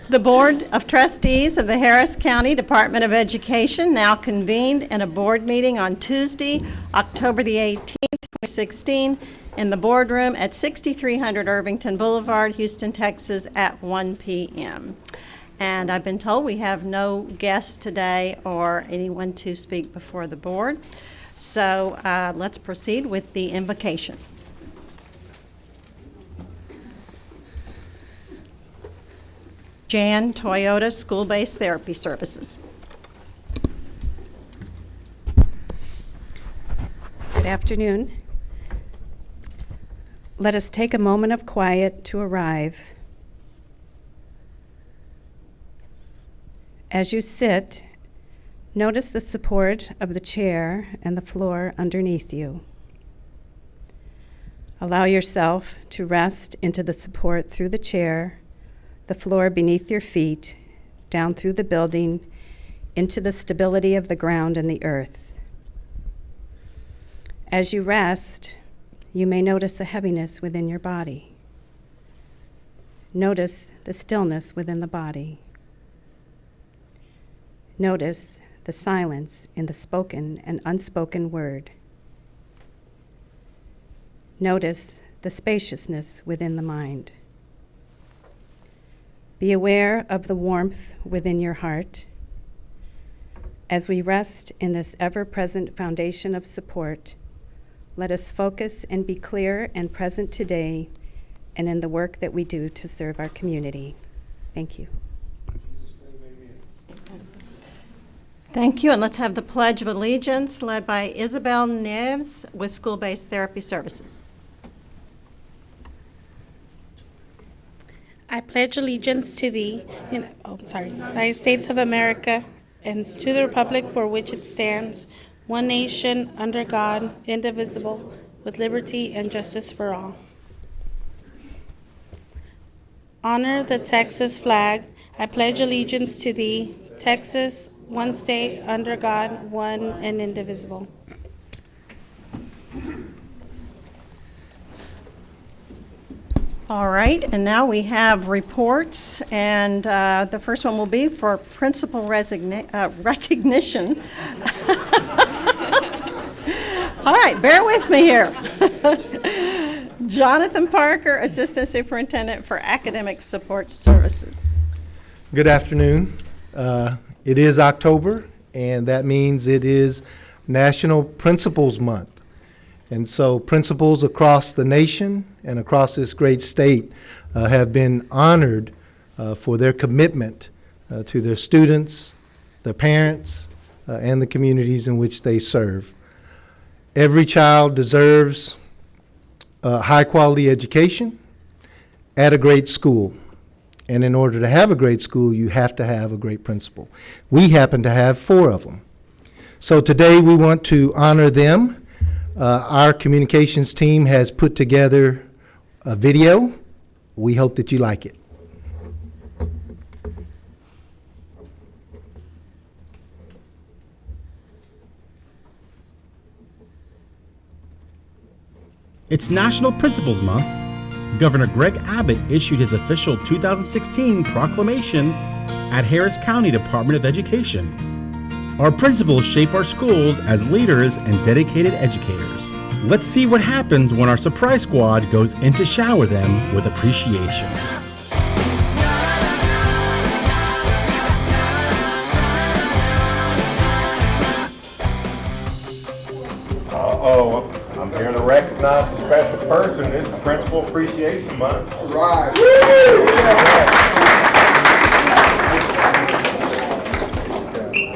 The Board of Trustees of the Harris County Department of Education now convened in a board meeting on Tuesday, October the 18th, 2016, in the boardroom at 6300 Irvington Boulevard, Houston, Texas, at 1 p.m. And I've been told we have no guests today or anyone to speak before the board. So let's proceed with the invocation. Jan Toyota School-Based Therapy Services. Good afternoon. Let us take a moment of quiet to arrive. As you sit, notice the support of the chair and the floor underneath you. Allow yourself to rest into the support through the chair, the floor beneath your feet, down through the building, into the stability of the ground and the earth. As you rest, you may notice a heaviness within your body. Notice the stillness within the body. Notice the silence in the spoken and unspoken word. Notice the spaciousness within the mind. Be aware of the warmth within your heart. As we rest in this ever-present foundation of support, let us focus and be clear and present today and in the work that we do to serve our community. Thank you. Thank you, and let's have the Pledge of Allegiance led by Isabel Neves with School-Based Therapy Services. I pledge allegiance to the United States of America and to the republic for which it stands, one nation, under God, indivisible, with liberty and justice for all. Honor the Texas flag. I pledge allegiance to thee, Texas, one state, under God, one and indivisible. All right, and now we have reports, and the first one will be for principal recognition. All right, bear with me here. Jonathan Parker, Assistant Superintendent for Academic Support Services. Good afternoon. It is October, and that means it is National Principals Month. And so principals across the nation and across this great state have been honored for their commitment to their students, their parents, and the communities in which they serve. Every child deserves a high-quality education at a great school. And in order to have a great school, you have to have a great principal. We happen to have 4 of them. So today we want to honor them. Our communications team has put together a video. We hope that you like it. It's National Principals Month. Governor Greg Abbott issued his official 2016 proclamation at Harris County Department of Education. Our principals shape our schools as leaders and dedicated educators. Let's see what happens when our surprise squad goes in to shower them with appreciation. I'm here to recognize a special person. It's Principal Appreciation Month. All right.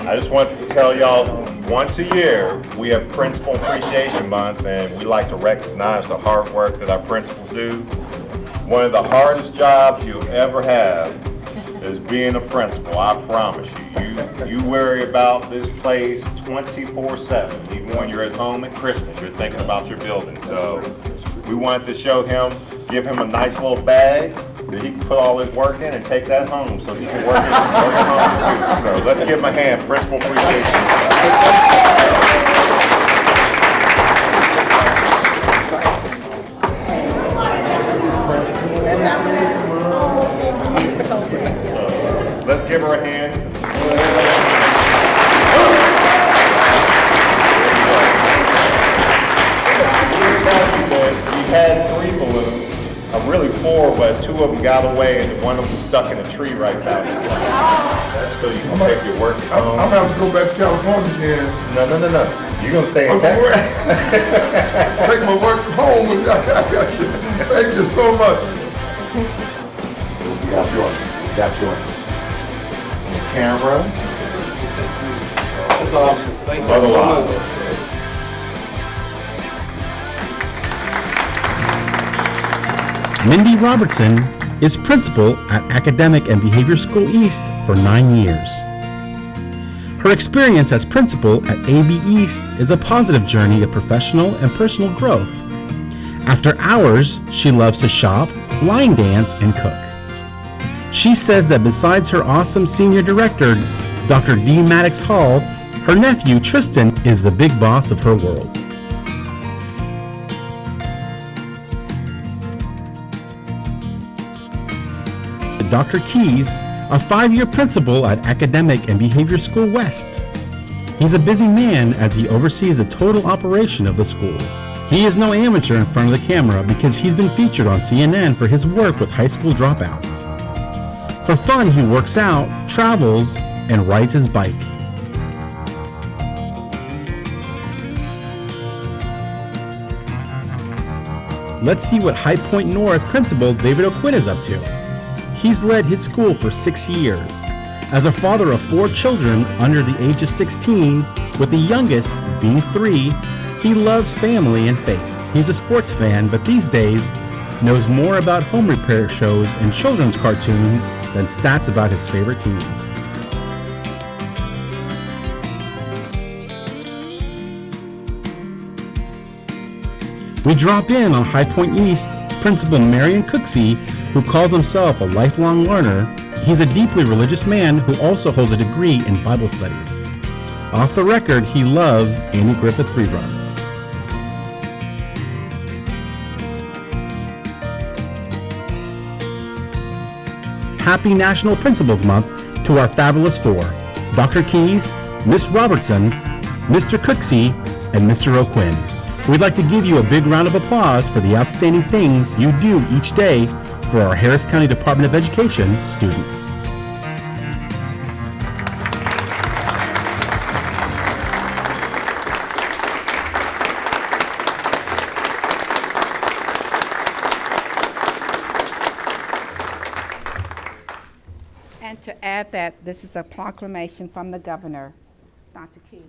I just want to tell y'all, once a year, we have Principal Appreciation Month, and we like to recognize the hard work that our principals do. One of the hardest jobs you'll ever have is being a principal, I promise you. You worry about this place 24/7. Even when you're at home at Christmas, you're thinking about your building. So we wanted to show him, give him a nice little bag that he can put all his work in and take that home so he can work at home too. So let's give him a hand, Principal Appreciation. Let's give her a hand. We had 3 balloons, really 4, but 2 of them got away and one of them was stuck in a tree right down there. That's so you can take your work home. I'm going to go back to California again. No. You're going to stay in Texas. Take my work home. Thank you so much. Got yours. Camera. That's awesome. Thank you so much. Mindy Robertson is principal at Academic and Behavior School East for 9 years. Her experience as principal at AB East is a positive journey of professional and personal growth. After hours, she loves to shop, line dance, and cook. She says that besides her awesome senior director, Dr. D. Maddox Hall, her nephew Tristan is the big boss of her world. Dr. Keys, a 5-year principal at Academic and Behavior School West. He's a busy man as he oversees the total operation of the school. He is no amateur in front of the camera because he's been featured on CNN for his work with high school dropouts. For fun, he works out, travels, and rides his bike. Let's see what High Point North principal David O'Quinn is up to. He's led his school for 6 years. As a father of 4 children under the age of 16, with the youngest being 3, he loves family and faith. He's a sports fan, but these days knows more about home repair shows and children's cartoons than stats about his favorite teams. We drop in on High Point East Principal Marion Cooksey, who calls himself a lifelong learner. He's a deeply religious man who also holds a degree in Bible studies. Off the record, he loves Andy Griffith reruns. Happy National Principals Month to our fabulous 4, Dr. Keys, Miss Robertson, Mr. Cooksey, and Mr. O'Quinn. We'd like to give you a big round of applause for the outstanding things you do each day for our Harris County Department of Education students. And to add that this is a proclamation from the governor, Dr. Keys.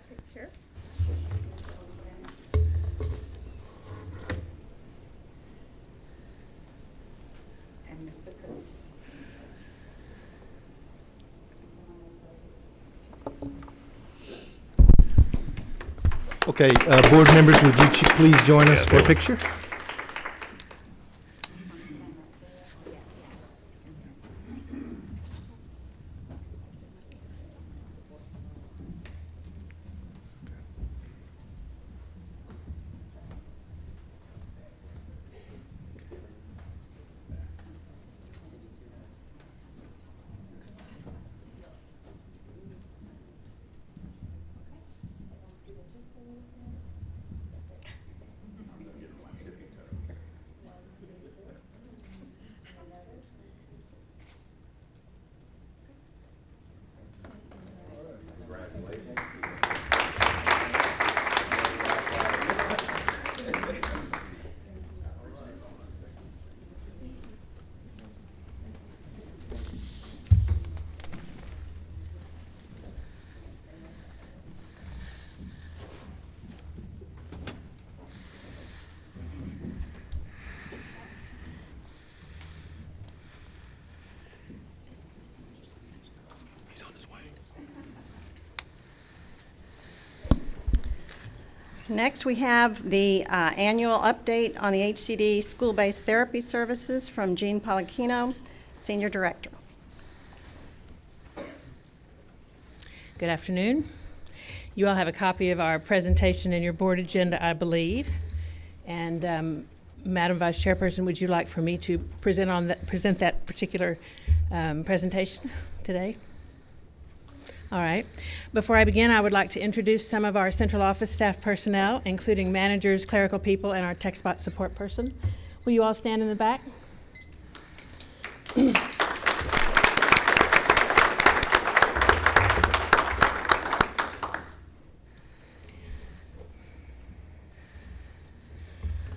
Picture. And Mr. Cook. Okay, board members, would you please join us for a picture? Next, we have the annual update on the HCDE school-based therapy services from Jean Polacchino, Senior Director. Good afternoon. You all have a copy of our presentation in your board agenda, I believe. And Madam Vice Chairperson, would you like for me to present that particular presentation today? All right. Before I begin, I would like to introduce some of our central office staff personnel, including managers, clerical people, and our TechSpot support person. Will you all stand in the back?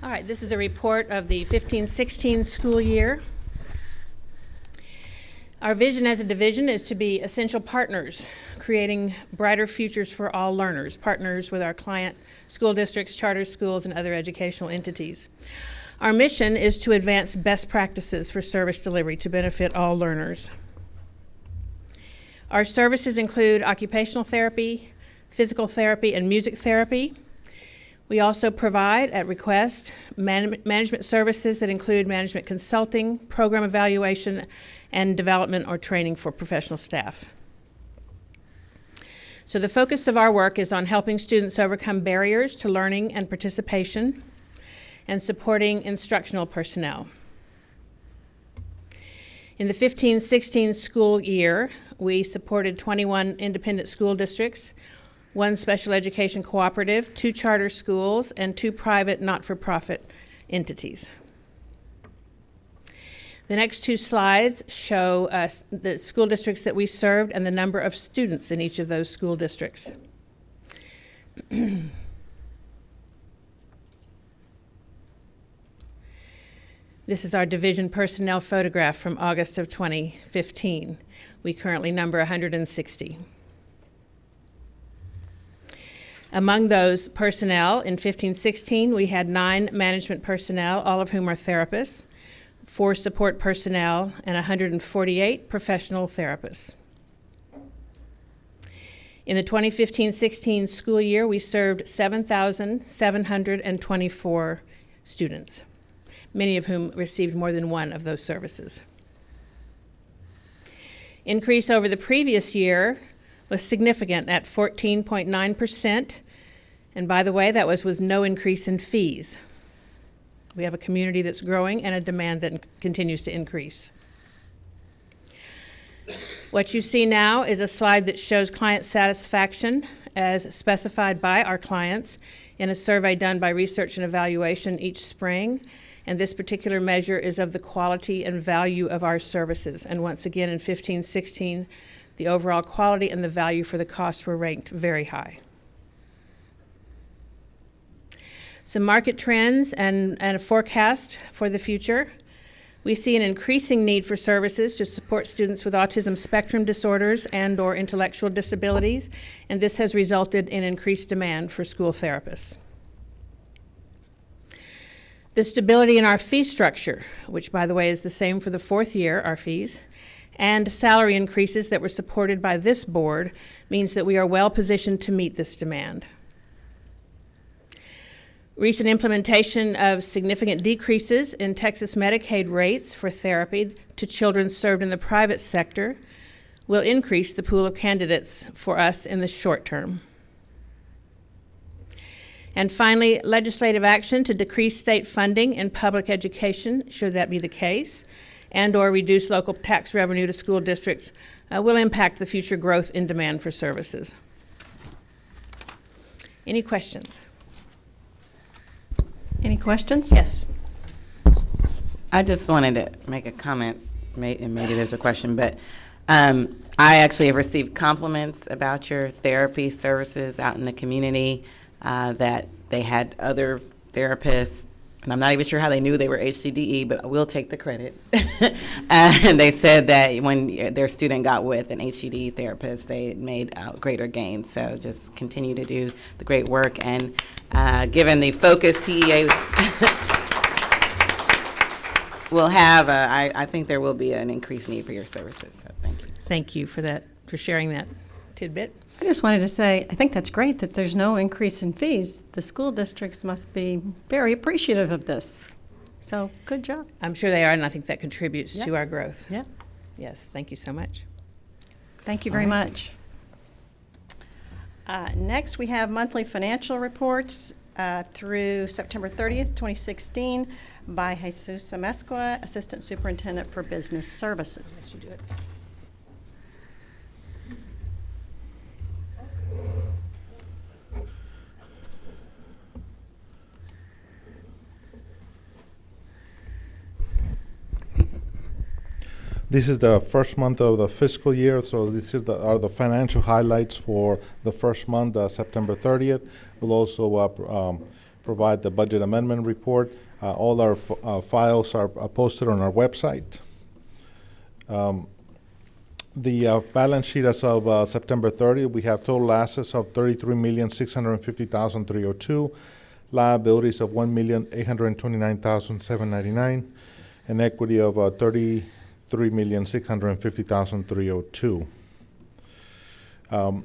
All right, this is a report of the 15-16 school year. Our vision as a division is to be essential partners, creating brighter futures for all learners, partners with our client school districts, charter schools, and other educational entities. Our mission is to advance best practices for service delivery to benefit all learners. Our services include occupational therapy, physical therapy, and music therapy. We also provide, at request, management services that include management consulting, program evaluation, and development or training for professional staff. So the focus of our work is on helping students overcome barriers to learning and participation and supporting instructional personnel. In the 15-16 school year, we supported 21 independent school districts, 1 special education cooperative, 2 charter schools, and 2 private not-for-profit entities. The next 2 slides show us the school districts that we served and the number of students in each of those school districts. This is our division personnel photograph from August of 2015. We currently number 160. Among those personnel in 15-16, we had 9 management personnel, all of whom are therapists, 4 support personnel, and 148 professional therapists. In the 2015-16 school year, we served 7,724 students, many of whom received more than one of those services. Increase over the previous year was significant at 14.9%. And by the way, that was with no increase in fees. We have a community that's growing and a demand that continues to increase. What you see now is a slide that shows client satisfaction as specified by our clients in a survey done by Research and Evaluation each spring. And this particular measure is of the quality and value of our services. And once again, in 15-16, the overall quality and the value for the cost were ranked very high. Some market trends and a forecast for the future. We see an increasing need for services to support students with autism spectrum disorders and/or intellectual disabilities, and this has resulted in increased demand for school therapists. The stability in our fee structure, which by the way is the same for the 4th year, our fees, and salary increases that were supported by this board means that we are well positioned to meet this demand. Recent implementation of significant decreases in Texas Medicaid rates for therapy to children served in the private sector will increase the pool of candidates for us in the short term. And finally, legislative action to decrease state funding in public education, should that be the case, and/or reduce local tax revenue to school districts will impact the future growth in demand for services. Any questions? Any questions? Yes. I just wanted to make a comment, and maybe there's a question, but I actually have received compliments about your therapy services out in the community, that they had other therapists, and I'm not even sure how they knew they were HCDE, but I will take the credit. And they said that when their student got with an HCDE therapist, they made greater gains. So just continue to do the great work. And given the focus TEA will have, I think there will be an increased need for your services. So thank you. Thank you for that, for sharing that tidbit. I just wanted to say, I think that's great that there's no increase in fees. The school districts must be very appreciative of this. So, good job. I'm sure they are, and I think that contributes to our growth. Yeah. Yes, thank you so much. Thank you very much. Next, we have monthly financial reports through September 30th, 2016 by Jesus Amezcua, Assistant Superintendent for Business Services. Let you do it. This is the first month of the fiscal year, so these are the financial highlights for the first month, September 30th. We'll also provide the budget amendment report. All our files are posted on our website. The balance sheet as of September 30th, we have total assets of $33,650,302, liabilities of $1,829,799, and equity of $33,650,302.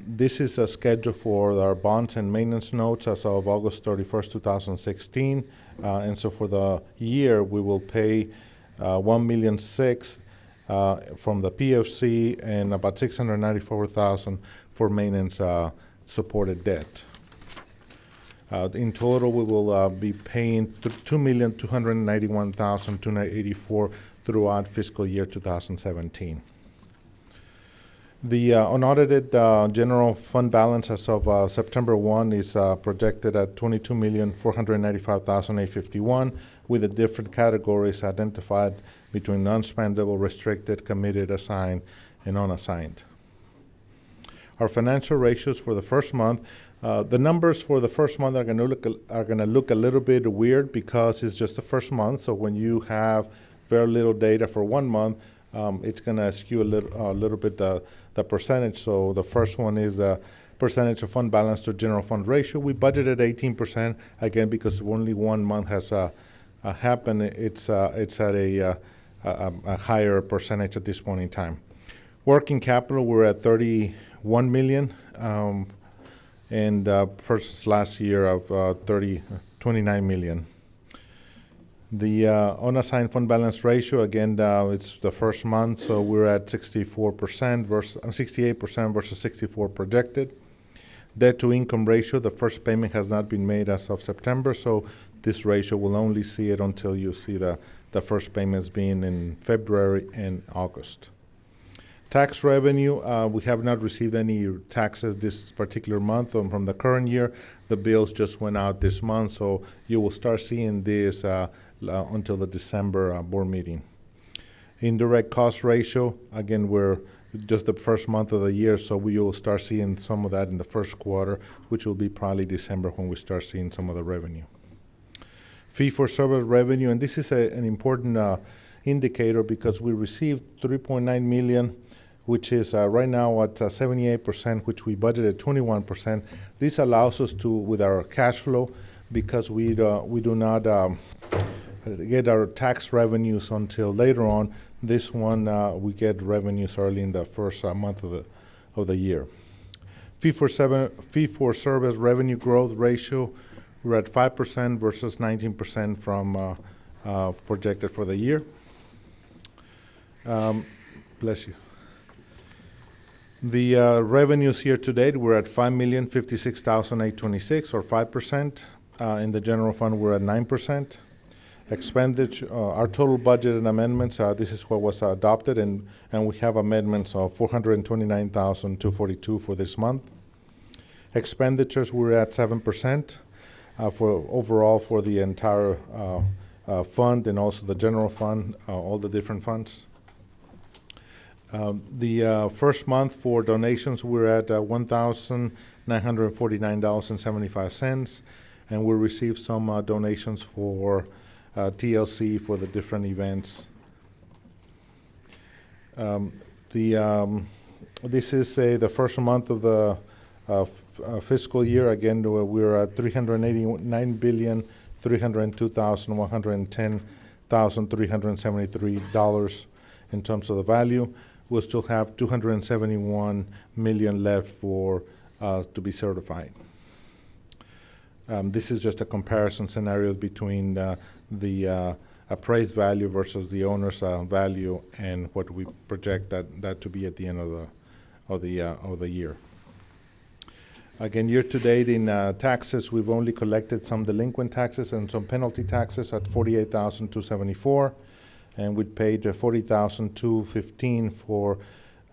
This is a schedule for our bonds and maintenance notes as of August 31st, 2016. And so for the year, we will pay $1,006,000 from the PFC and about $694,000 for maintenance supported debt. In total, we will be paying $2,291,284 throughout fiscal year 2017. The unaudited general fund balance as of September 1 is projected at $22,495,851, with the different categories identified between non-spendable, restricted, committed, assigned, and unassigned. Our financial ratios for the first month, the numbers for the first month are going to look a little bit weird because it's just the first month. So when you have very little data for 1 month, it's going to skew a little bit the percentage. So the first one is the percentage of fund balance to general fund ratio. We budgeted 18%, again, because only 1 month has happened. It's at a higher percentage at this point in time. Working capital, we're at $31 million, and versus last year of $29 million. The unassigned fund balance ratio, again, it's the first month, so we're at 68% versus 64 projected. Debt to income ratio, the first payment has not been made as of September, so this ratio will only see it until you see the first payments being in February and August. Tax revenue, we have not received any taxes this particular month from the current year. The bills just went out this month, so you will start seeing this until the December board meeting. Indirect cost ratio, again, we're just the first month of the year, so we will start seeing some of that in the first quarter, which will be probably December when we start seeing some of the revenue. Fee-for-service revenue, and this is an important indicator because we received $3.9 million, which is right now at 78%, which we budgeted 21%. This allows us to, with our cash flow, because we do not get our tax revenues until later on. This one, we get revenues early in the first month of the year. Fee-for-service revenue growth ratio, we're at 5% versus 19% from projected for the year. Bless you. The revenues year to date, we're at $5,056,826, or 5%. In the general fund, we're at 9%. Expenditure, our total budget and amendments, this is what was adopted, and we have amendments of $429,242 for this month. Expenditures, we're at 7% for overall for the entire fund and also the general fund, all the different funds. The first month for donations, we're at $1,949.75, and we received some donations for TLC for the different events. This is the first month of the fiscal year. Again, we're at $389,302,110,373 in terms of the value. We'll still have $271 million left for to be certified. This is just a comparison scenario between the appraised value versus the owner's value and what we project that to be at the end of the year. Again, year-to-date in taxes, we've only collected some delinquent taxes and some penalty taxes at $48,274, and we paid $40,215 for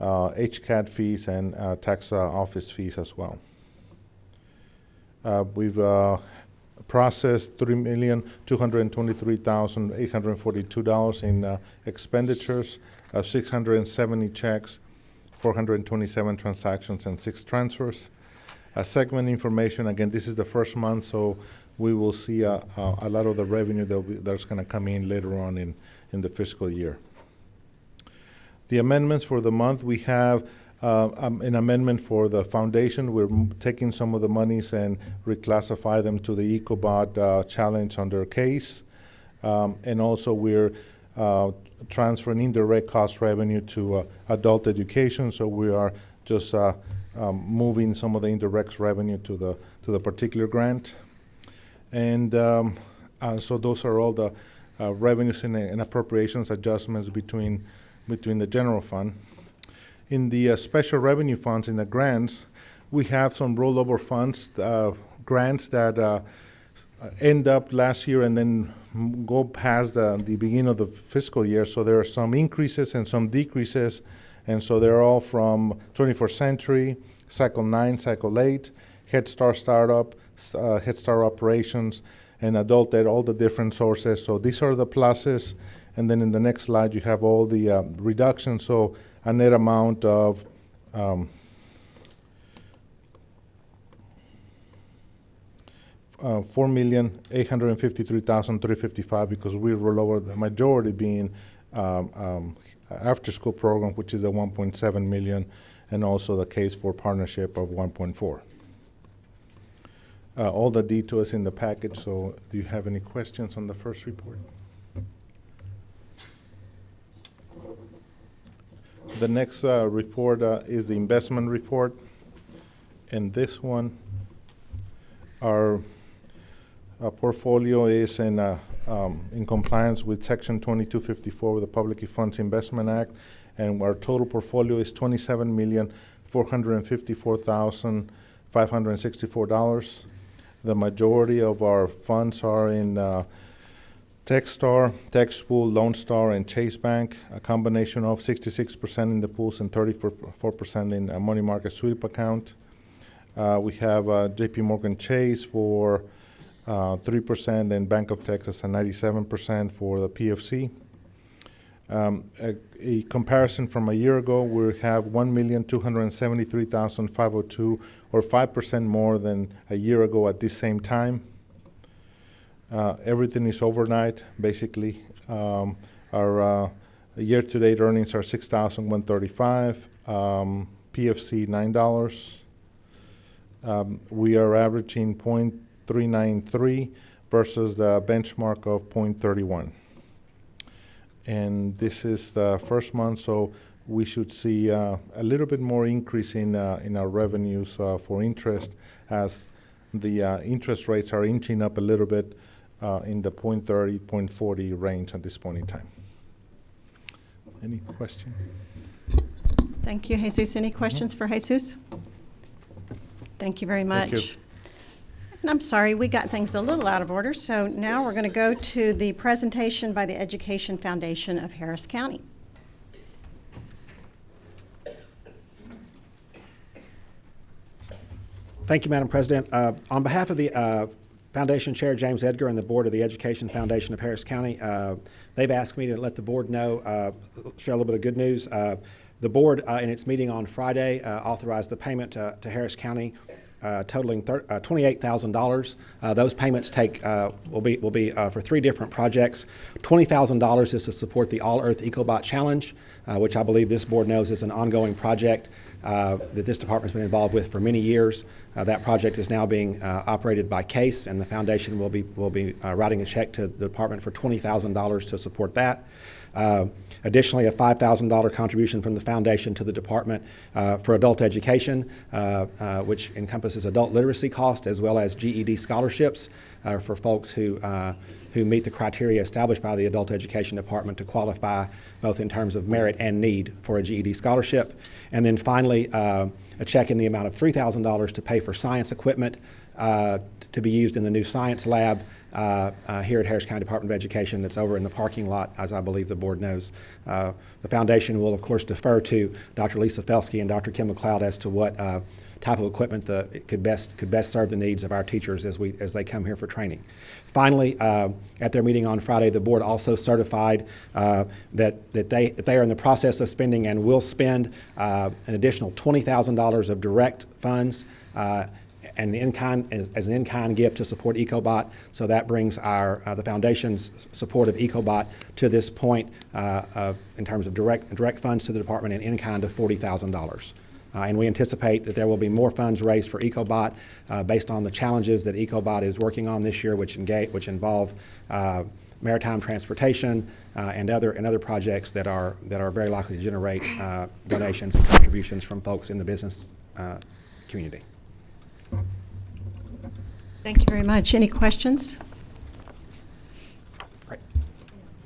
HCAD fees and tax office fees as well. We've processed $3,223,842 in expenditures, 670 checks, 427 transactions, and 6 transfers. Segment information, again, this is the first month, so we will see a lot of the revenue that's going to come in later on in the fiscal year. The amendments for the month, we have an amendment for the foundation. We're taking some of the monies and reclassify them to the EcoBot challenge under case. And also we're transferring indirect cost revenue to adult education, so we are just moving some of the indirect revenue to the particular grant. And so those are all the revenues and appropriations adjustments between the general fund. In the special revenue funds, in the grants, we have some rollover funds, grants that end up last year and then go past the beginning of the fiscal year. So there are some increases and some decreases. And so they're all from 21st Century, Cycle 9, Cycle 8, Head Start Startup, Head Start Operations, and Adult Ed, all the different sources. So these are the pluses. And then in the next slide, you have all the reductions. So a net amount of $4,853,355 because we roll over, the majority being after-school program, which is a $1.7 million, and also the case for partnership of $1.4. All the details in the package. So, do you have any questions on the first report? The next report is the investment report, and this one, our portfolio is in compliance with Section 2254 of the Public Funds Investment Act, and our total portfolio is $27,454,564. The majority of our funds are in Techstar, TechSpool, Lone Star, and Chase Bank, a combination of 66% in the pools and 34% in a money market sweep account. We have JP Morgan Chase for 3% and Bank of Texas at 97% for the PFC. A comparison from a year ago, we have $1,273,502, or 5% more than a year ago at this same time. Everything is overnight, basically. Our year-to-date earnings are $6,135, PFC $9. We are averaging 0.393 versus the benchmark of 0.31. And this is the first month, so we should see a little bit more increase in our revenues for interest, as the interest rates are inching up a little bit in the 0.30, 0.40 range at this point in time. Any question? Thank you, Jesus. Any questions for Jesus? Thank you very much. Thank you. And I'm sorry, we got things a little out of order, so now we're going to go to the presentation by the Education Foundation of Harris County. Thank you, Madam President. On behalf of the Foundation Chair, James Edgar, and the Board of the Education Foundation of Harris County, they've asked me to let the board know, share a little bit of good news. The board, in its meeting on Friday, authorized the payment to Harris County totaling $28,000. Those payments will be for 3 different projects. $20,000 is to support the All Earth EcoBot Challenge, which I believe this board knows is an ongoing project that this department's been involved with for many years. That project is now being operated by CASE, and the foundation will be writing a check to the department for $20,000 to support that. Additionally, a $5,000 contribution from the foundation to the department for adult education, which encompasses adult literacy costs as well as GED scholarships for folks who meet the criteria established by the adult education department to qualify both in terms of merit and need for a GED scholarship. And then finally, a check in the amount of $3,000 to pay for science equipment to be used in the new science lab here at Harris County Department of Education that's over in the parking lot, as I believe the board knows. The foundation will, of course, defer to Dr. Lisa Felsky and Dr. Kim McLeod as to what type of equipment could best serve the needs of our teachers as they come here for training. Finally, at their meeting on Friday, the board also certified that they are in the process of spending and will spend an additional $20,000 of direct funds and as an in-kind gift to support EcoBot. So that brings the foundation's support of EcoBot to this point in terms of direct funds to the department and in-kind of $40,000. And we anticipate that there will be more funds raised for EcoBot based on the challenges that EcoBot is working on this year, which involve maritime transportation and other projects that are very likely to generate donations and contributions from folks in the business community. Thank you very much. Any questions? Great.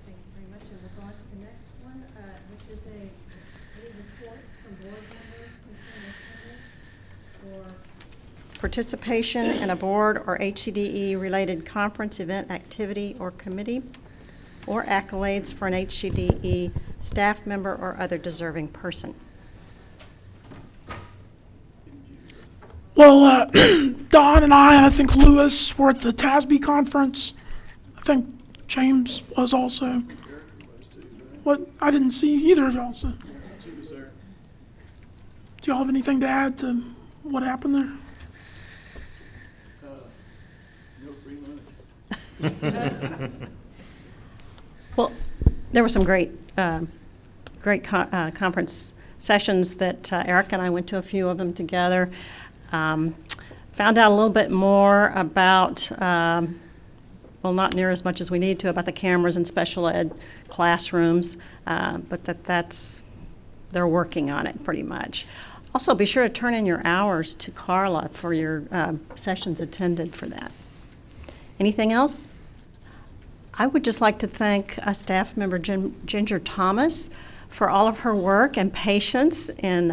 Thank you very much. And we'll go on to the next one, which is any reports from board members concerning attendance or participation in a board or HCDE related conference, event, activity, or committee, or accolades for an HCDE staff member or other deserving person. Well, Don and I think Lewis were at the TASB conference. I think James was also. What? I didn't see either of y'all. So. Do y'all have anything to add to what happened there? No free lunch. Well, there were some great conference sessions that Eric and I went to a few of them together. Found out a little bit more about, well, not near as much as we need to, about the cameras in special ed classrooms, but they're working on it pretty much. Also, be sure to turn in your hours to Carla for your sessions attended for that. Anything else? I would just like to thank staff member Ginger Thomas for all of her work and patience in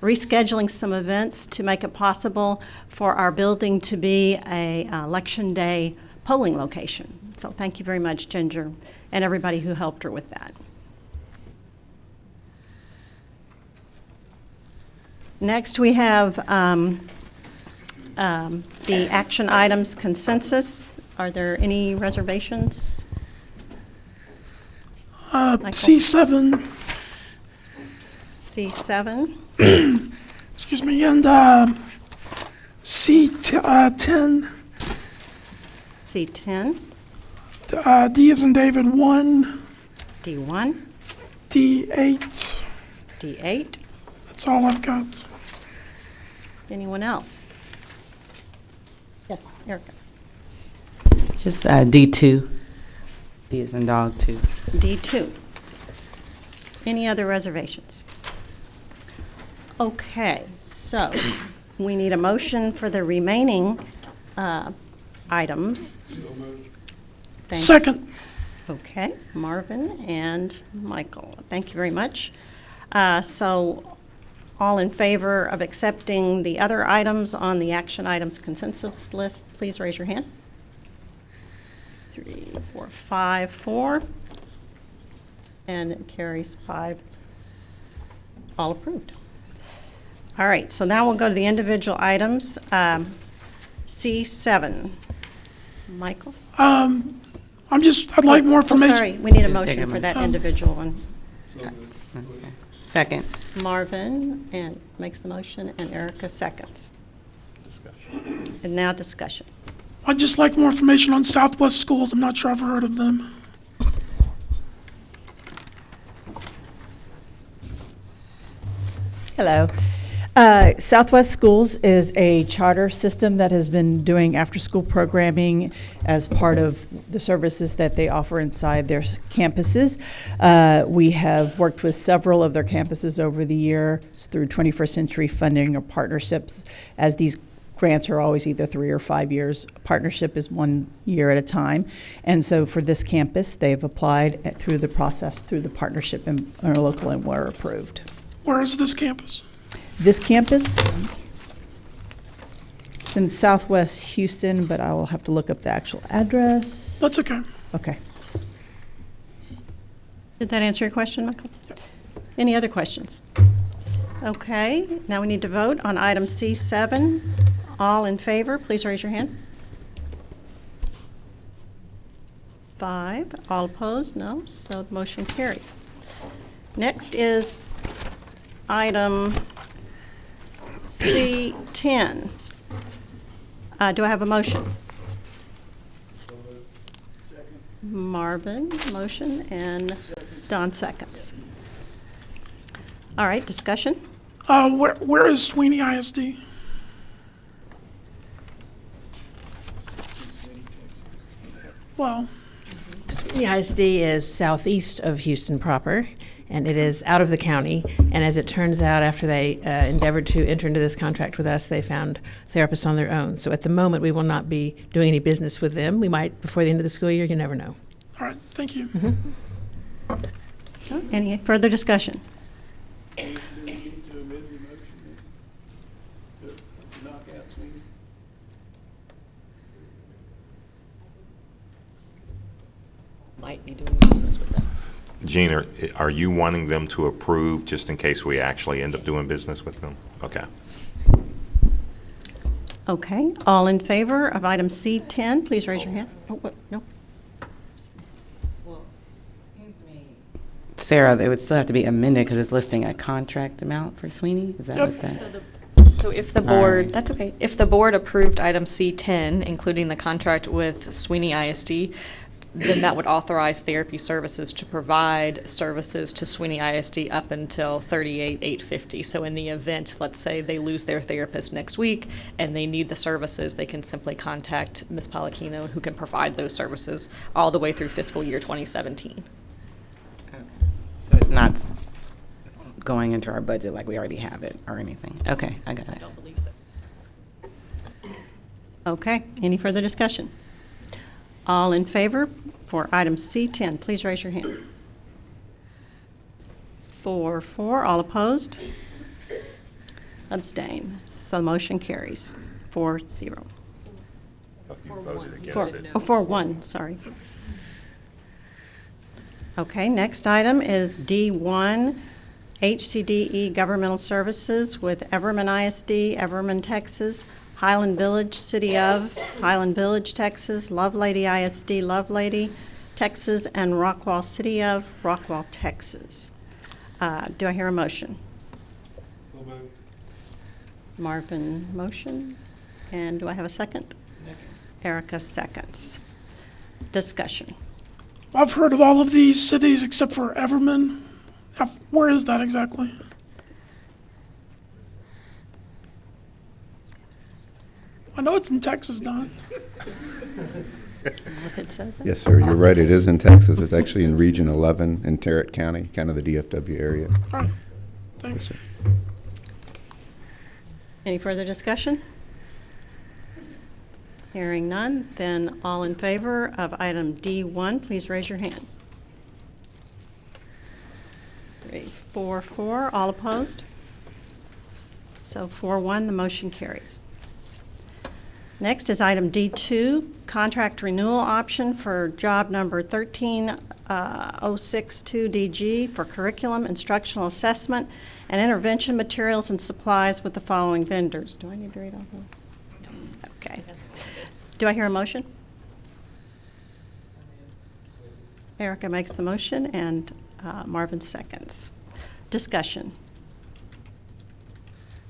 rescheduling some events to make it possible for our building to be a election day polling location. So thank you very much, Ginger, and everybody who helped her with that. Next, we have the action items consensus. Are there any reservations? C7. C7. Excuse me, and C10. C10. D as in David 1. D1. D8. D8. That's all I've got. Anyone else? Yes, Erica. Just D2. D as in dog 2. D2. Any other reservations? Okay, so we need a motion for the remaining items. Second. Okay, Marvin and Michael. Thank you very much. So all in favor of accepting the other items on the action items consensus list, please raise your hand. 3, 4, 5, 4. And it carries 5. All approved. All right, so now we'll go to the individual items. C7. Michael? I'd like more information. Sorry, we need a motion for that individual one. Second. Marvin and makes the motion, and Erica seconds. Discussion. And now discussion. I'd just like more information on Southwest Schools. I'm not sure I've heard of them. Hello. Southwest Schools is a charter system that has been doing after-school programming as part of the services that they offer inside their campuses. We have worked with several of their campuses over the years through 21st Century funding or partnerships, as these grants are always either 3 or 5 years. Partnership is 1 year at a time. And so for this campus, they've applied through the process, through the partnership and are local and were approved. Where is this campus? This campus, it's in Southwest Houston, but I will have to look up the actual address. That's okay. Okay. Did that answer your question, Michael? Any other questions? Okay, now we need to vote on item C7. All in favor, please raise your hand. 5. All opposed? No. So the motion carries. Next is item C10. Do I have a motion? Marvin, motion, and Don seconds. All right, discussion? Where is Sweeney ISD? Well, The ISD is southeast of Houston proper, and it is out of the county. And as it turns out, after they endeavored to enter into this contract with us, they found therapists on their own. So at the moment, we will not be doing any business with them. We might before the end of the school year. You never know. all right, thank you. Any further discussion? Do we need to amend the motion then? To knock out Sweeney? Might be doing business with them. Gina, are you wanting them to approve just in case we actually end up doing business with them? Okay. Okay, all in favor of item C10, please raise your hand. Oh, what? No? Sarah, it would still have to be amended because it's listing a contract amount for Sweeney. Is that Yep. what that? So if the All board, right. that's okay, if the board approved item C10, including the contract with Sweeney ISD, then that would authorize therapy services to provide services to Sweeney ISD up until 38,850. So in the event, let's say they lose their therapist next week and they need the services, they can simply contact Ms. Palakino, who can provide those services all the way through fiscal year 2017. So it's not going into our budget like we already have it or anything. Okay, I got it. I don't believe so. Okay, any further discussion? All in favor for item C10, please raise your hand. 4, all opposed? Abstain. So the motion carries 4-0. You voted against Four- it. Oh, 4-1, sorry. Okay, next item is D1, HCDE Governmental Services with Everman ISD, Everman, Texas, Highland Village, City of Highland Village, Texas, Lovelady ISD, Lovelady, Texas, and Rockwall City of Rockwall, Texas. Do I hear a motion? So moved. Marvin, motion. And do I have a second? Second. Erica seconds. Discussion. I've heard of all of these cities except for Everman. Where is that exactly? I know it's in Texas, Don. If it says it. Yes, sir, you're right. It is in Texas. It's actually in Region 11 in Tarrant County, kind of the DFW area. All right, thanks. Any further discussion? Hearing none, then all in favor of item D1, please raise your hand. 3, 4, all opposed? So 4-1, the motion carries. Next is item D2, contract renewal option for job number 13062DG for curriculum, instructional assessment, and intervention materials and supplies with the following vendors. Do I need to read all those? No. Okay. Do I hear a motion? Erica makes the motion and Marvin seconds. Discussion.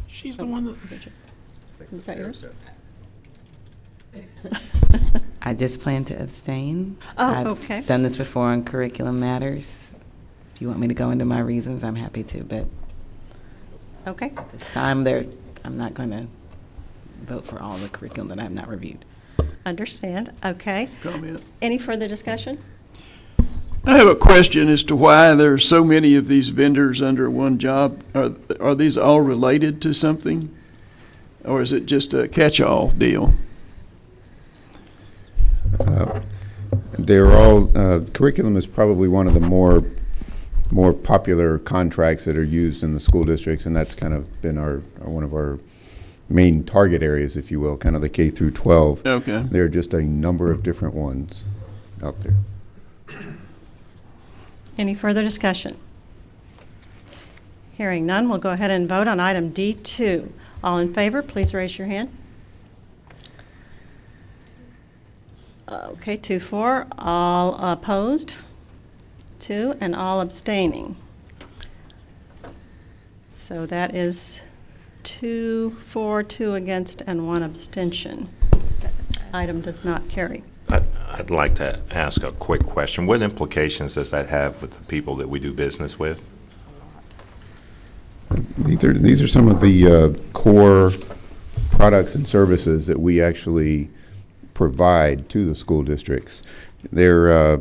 She's the one that. Is that yours? I just plan to abstain. Oh, I've okay. done this before on curriculum matters. If you want me to go into my reasons, I'm happy to, but Okay. this time I'm not going to vote for all the curriculum that I have not reviewed. Understand. Okay. Comment. Any further discussion? I have a question as to why there are so many of these vendors under one job. Are these all related to something? Or is it just a catch-all deal? They're all, curriculum is probably one of the more more popular contracts that are used in the school districts, and that's kind of been one of our main target areas, if you will, kind of the K through 12. Okay. There are just a number of different ones out there. Any further discussion? Hearing none, we'll go ahead and vote on item D2. All in favor, please raise your hand. Okay, 2-4. All opposed? 2, and all abstaining. So that is 2-4, 2 against, and 1 abstention. Item does not carry. I'd like to ask a quick question. What implications does that have with the people that we do business with? These are some of the core products and services that we actually provide to the school districts. They're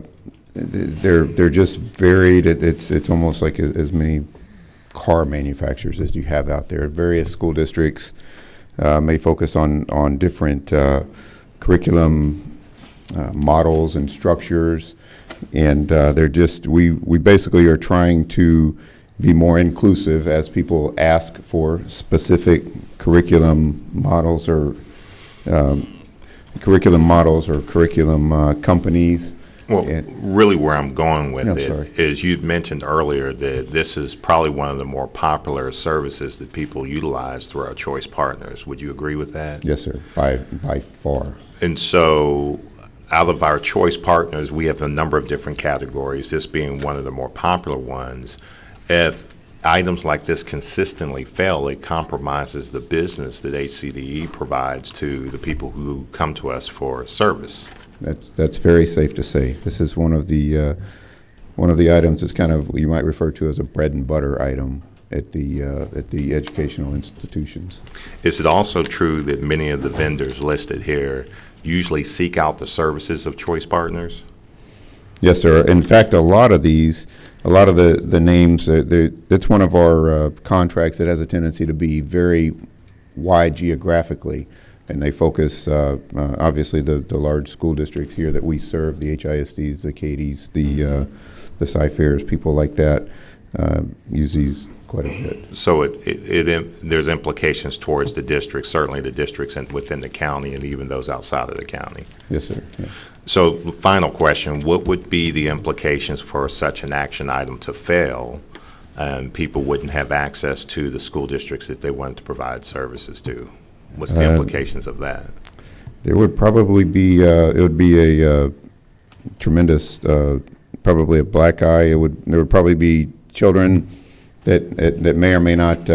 just varied. It's almost like as many car manufacturers as you have out there. Various school districts may focus on different curriculum models and structures, and we basically are trying to be more inclusive as people ask for specific curriculum models or curriculum companies. Well, really where I'm going with it is you'd mentioned earlier that this is probably one of the more popular services that people utilize through our choice partners. Would you agree with that? Yes, sir, by far. And so out of our choice partners, we have a number of different categories, this being one of the more popular ones. If items like this consistently fail, it compromises the business that HCDE provides to the people who come to us for service. That's very safe to say. This is one of the items that's kind of, you might refer to as a bread and butter item at the educational institutions. Is it also true that many of the vendors listed here usually seek out the services of choice partners? Yes, sir. In fact, a lot of the names, it's one of our contracts that has a tendency to be very wide geographically, and they focus, obviously, the large school districts here that we serve, the HISDs, the Cadies, the Cy-Fairs, people like that use these quite a bit. So there's implications towards the districts, certainly the districts within the county and even those outside of the county. Yes, sir. Yeah. So final question, what would be the implications for such an action item to fail and people wouldn't have access to the school districts that they wanted to provide services to? What's the implications of that? There would probably be, it would be a tremendous, probably a black eye. There would probably be children that may or may not,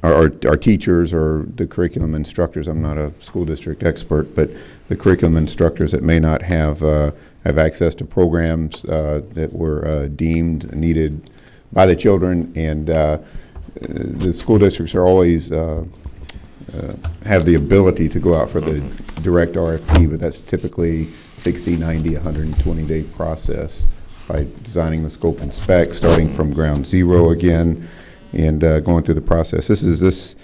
our teachers or the curriculum instructors. I'm not a school district expert, but the curriculum instructors that may not have access to programs that were deemed needed by the children, and the school districts are always have the ability to go out for the direct RFP, but that's typically 60, 90, 120-day process by designing the scope and spec, starting from ground zero again, and going through the process. This is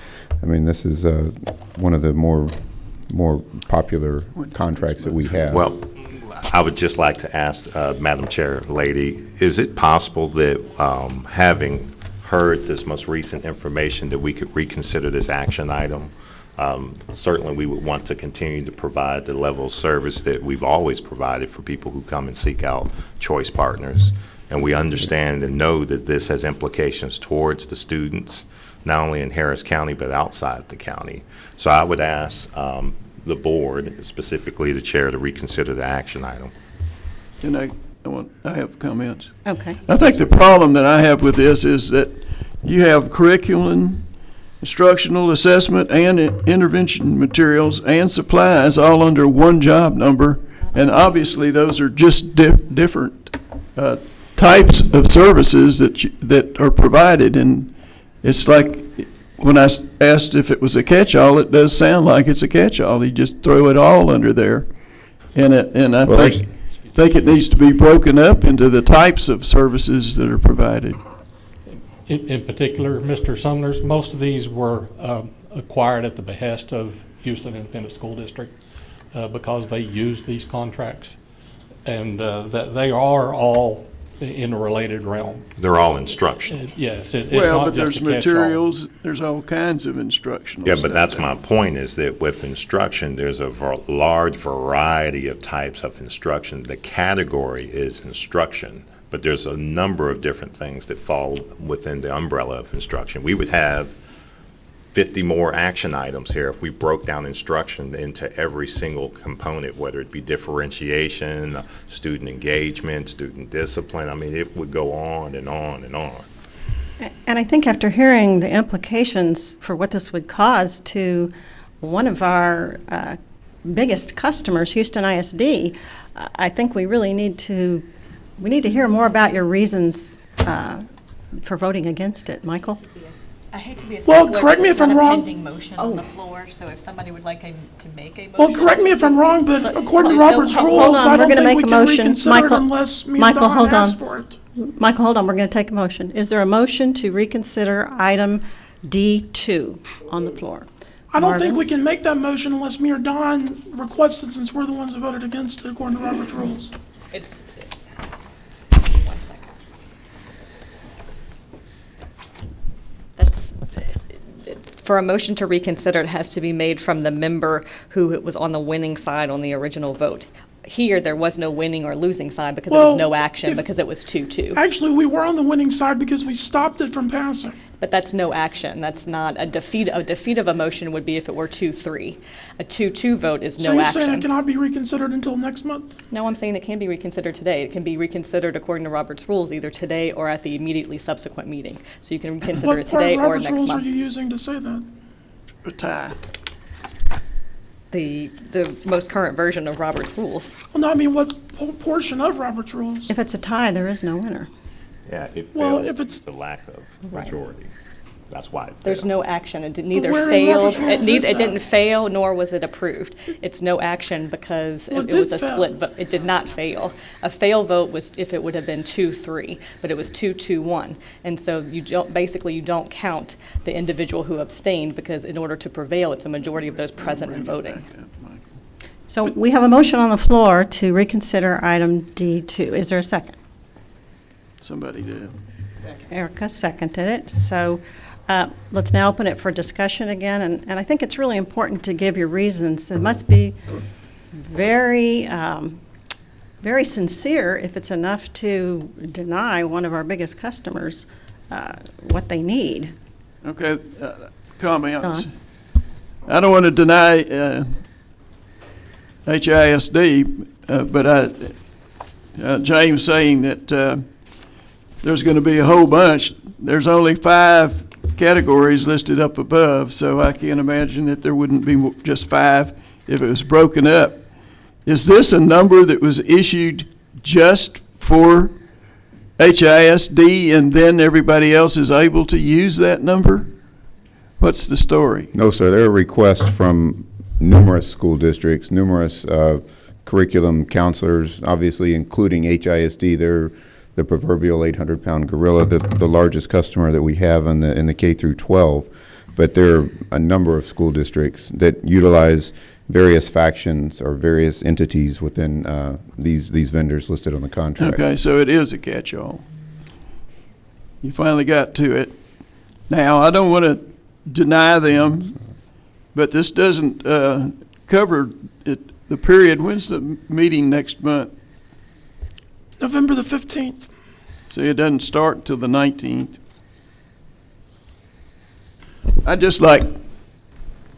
one of the more popular contracts that we have. Well, I would just like to ask, Madam Chair Lady, is it possible that having heard this most recent information that we could reconsider this action item? Certainly we would want to continue to provide the level of service that we've always provided for people who come and seek out choice partners. And we understand and know that this has implications towards the students, not only in Harris County, but outside the county. So I would ask the board, specifically the chair, to reconsider the action item. And I have comments. Okay. I think the problem that I have with this is that you have curriculum, instructional assessment, and intervention materials and supplies all under one job number, and obviously those are just different types of services that are provided. And it's like when I asked if it was a catch-all, it does sound like it's a catch-all. You just throw it all under there, and I think it needs to be broken up into the types of services that are provided. In particular, Mr. Sumner's, most of these were acquired at the behest of Houston Independent School District because they use these contracts, and that they are all in a related realm. They're all instructional. Yes, it's Well, not but there's just a catch-all. materials, there's all kinds of instructional Yeah, stuff. but that's my point, is that with instruction, there's a large variety of types of instruction. The category is instruction, but there's a number of different things that fall within the umbrella of instruction. We would have 50 more action items here if we broke down instruction into every single component, whether it be differentiation, student engagement, student discipline. I mean, it would go on and on and on. And I think after hearing the implications for what this would cause to one of our biggest customers, Houston ISD, I think we really need to hear more about your reasons for voting against it. Michael? I hate to be a Well, stickler, correct me but if I'm there's not a wrong. pending motion on the floor, so if somebody would like to make a motion. Well, correct me if I'm wrong, but according to There's no Robert's hold rules, on, I we're don't gonna think we make a can motion. reconsider it Michael- unless me and Michael, Don hold ask on. for it. Michael, hold on, we're going to take a motion. Is there a motion to reconsider item D2 on the floor? I don't think Marvin? we can make that motion unless me or Don request it, since we're the ones that voted against it, according to Robert's rules. It's, 1 second. That's, for a motion to reconsider, it has to be made from the member who was on the winning side on the original vote. Here, there was no winning or losing side because there was no action, because it was 2-2. Actually, we were on the winning side because we stopped it from passing. But that's no action. That's not a defeat. A defeat of a motion would be if it were 2-3. A 2-2 vote is So no you're action. saying it cannot be reconsidered until next month? No, I'm saying it can be reconsidered today. It can be reconsidered according to Robert's rules, either today or at the immediately subsequent meeting. So you can reconsider it What part today of or Robert's next rules are month. you using to say that? A tie. The most current version of Robert's rules. Well, no, I mean, what portion of Robert's rules? If it's a tie, there is no winner. Yeah, it Well, fails if it's- the lack of majority. That's why it There's failed. no action. It neither where in failed, Robert's rules is it didn't that? fail, nor was it approved. It's no action because Well, it it was did a fail. split, but it did not fail. A fail vote was if it would have been 2-3, but it was 2-2-1. And so you don't count the individual who abstained, because in order to prevail, it's a majority of those present and voting. So we have a motion on the floor to reconsider item D2. Is there a second? Somebody did. Erica seconded it. So let's now open it for discussion again. And I think it's really important to give your reasons. It must be very, very sincere if it's enough to deny one of our biggest customers what they need. Okay, comments. Don? I don't want to deny HISD, but James saying that there's going to be a whole bunch. There's only 5 categories listed up above, so I can't imagine that there wouldn't be just 5 if it was broken up. Is this a number that was issued just for HISD and then everybody else is able to use that number? What's the story? No, sir. There are requests from numerous school districts, numerous curriculum counselors, obviously including HISD. They're the proverbial 800-pound gorilla, the largest customer that we have in the K through 12. But there are a number of school districts that utilize various factions or various entities within these vendors listed on the contract. Okay, so it is a catch-all. You finally got to it. Now, I don't want to deny them, but this doesn't cover the period. When's the meeting next month? November the 15th. See, it doesn't start until the 19th. I'd just like,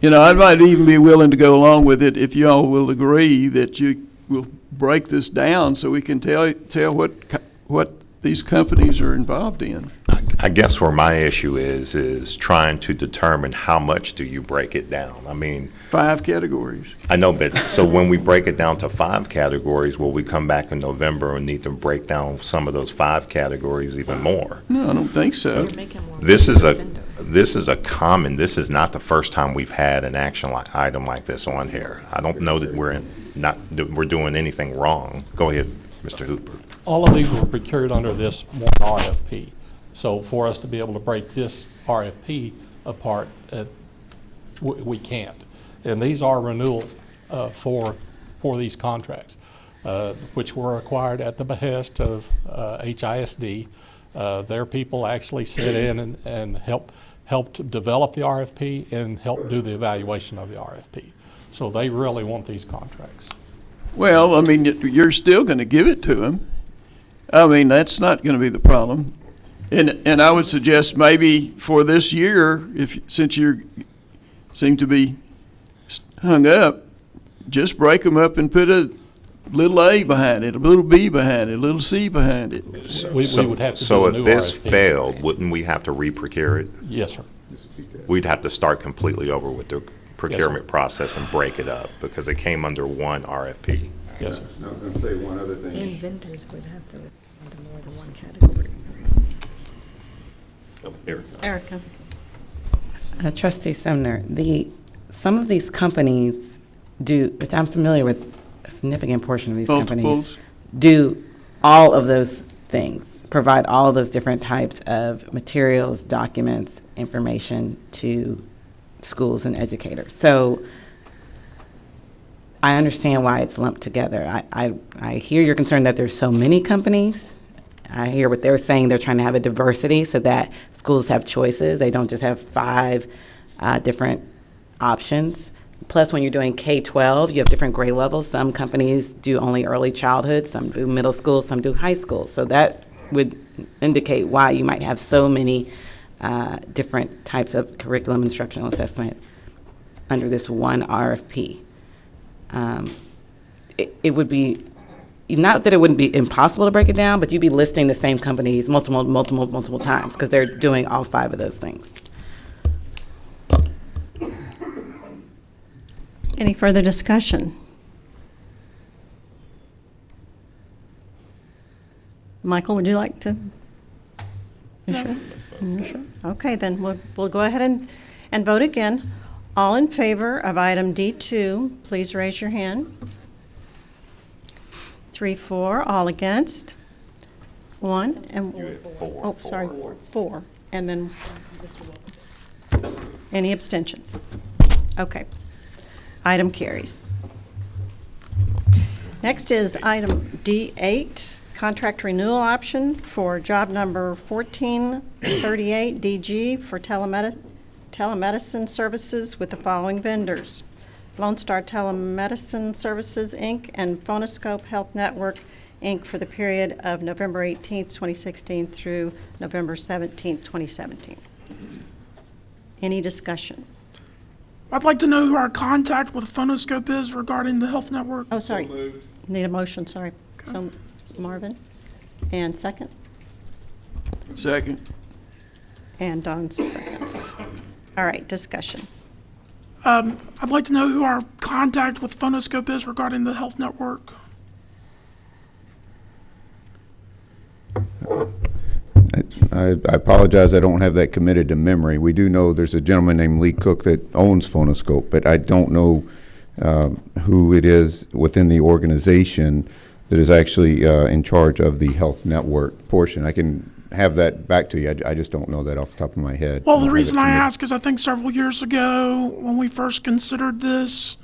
I might even be willing to go along with it if y'all will agree that you will break this down so we can tell what these companies are involved in. I guess where my issue is trying to determine how much do you break it down. I mean, 5 categories. I know, but so when we break it down to 5 categories, will we come back in November and need to break down some of those 5 categories even more? No, I don't think so. This is not the first time we've had an action item like this on here. I don't know that we're doing anything wrong. Go ahead, Mr. Hooper. All of these were procured under this one RFP. So for us to be able to break this RFP apart, we can't. And these are renewal for these contracts. which were acquired at the behest of HISD. Their people actually sit in and helped develop the RFP and help do the evaluation of the RFP. So they really want these contracts. Well, I mean, you're still going to give it to them. I mean, that's not going to be the problem. And I would suggest maybe for this year, since you seem to be hung up, just break them up and put a little A behind it, a little B behind it, a little C behind it. We would have to So do a if new this RFP. failed, wouldn't we have to re-procure it? Yes, sir. We'd have to start completely over with the procurement process and break it up because it came under one RFP. Yes, sir. I was going to say one other thing. And vendors would have to into more than one category. Erica. Trustee Sumner, some of these companies do, which I'm familiar with, a significant portion of these companies Multiples. do all of those things, provide all of those different types of materials, documents, information to schools and educators. So I understand why it's lumped together. I hear your concern that there's so many companies. I hear what they're saying. They're trying to have a diversity so that schools have choices. They don't just have 5 different options. Plus, when you're doing K-12, you have different grade levels. Some companies do only early childhood, some do middle school, some do high school. So that would indicate why you might have so many different types of curriculum instructional assessment under this one RFP. It would be, not that it wouldn't be impossible to break it down, but you'd be listing the same companies multiple times because they're doing all 5 of those things. Any further discussion? Michael, would you like to? You sure? You sure? Okay, then we'll go ahead and vote again. All in favor of item D2, please raise your hand. 3, 4, all against? 1, and, oh, sorry, 4, and then, any abstentions? Okay. Item carries. Next is item D8, contract renewal option for job number 1438 DG for telemedicine services with the following vendors: Lone Star Telemedicine Services, Inc., and Phonoscope Health Network, Inc. for the period of November 18th, 2016 through November 17th, 2017. Any discussion? I'd like to know who our contact with Phonoscope is regarding the health network. Oh, sorry. Need a motion, sorry. So, Marvin. And second? Second. And Don seconds. All right, discussion. I'd like to know who our contact with Phonoscope is regarding the health network. I apologize, I don't have that committed to memory. We do know there's a gentleman named Lee Cook that owns Phonoscope, but I don't know who it is within the organization that is actually in charge of the health network portion. I can have that back to you. I just don't know that off the top of my head. Well, the reason I ask is I think several years ago when we first considered this,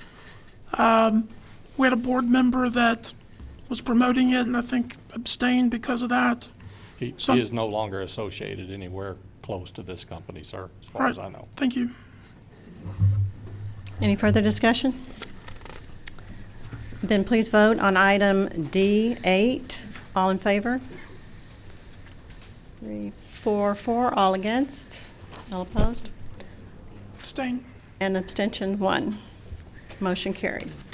we had a board member that was promoting it and I think abstained because of that. He is no longer associated anywhere close to this company, sir, as far as I know. Thank you. Any further discussion? Then please vote on item D8. All in favor? 3, 4, 4. All against? All opposed? Abstain. And abstention 1. Motion carries.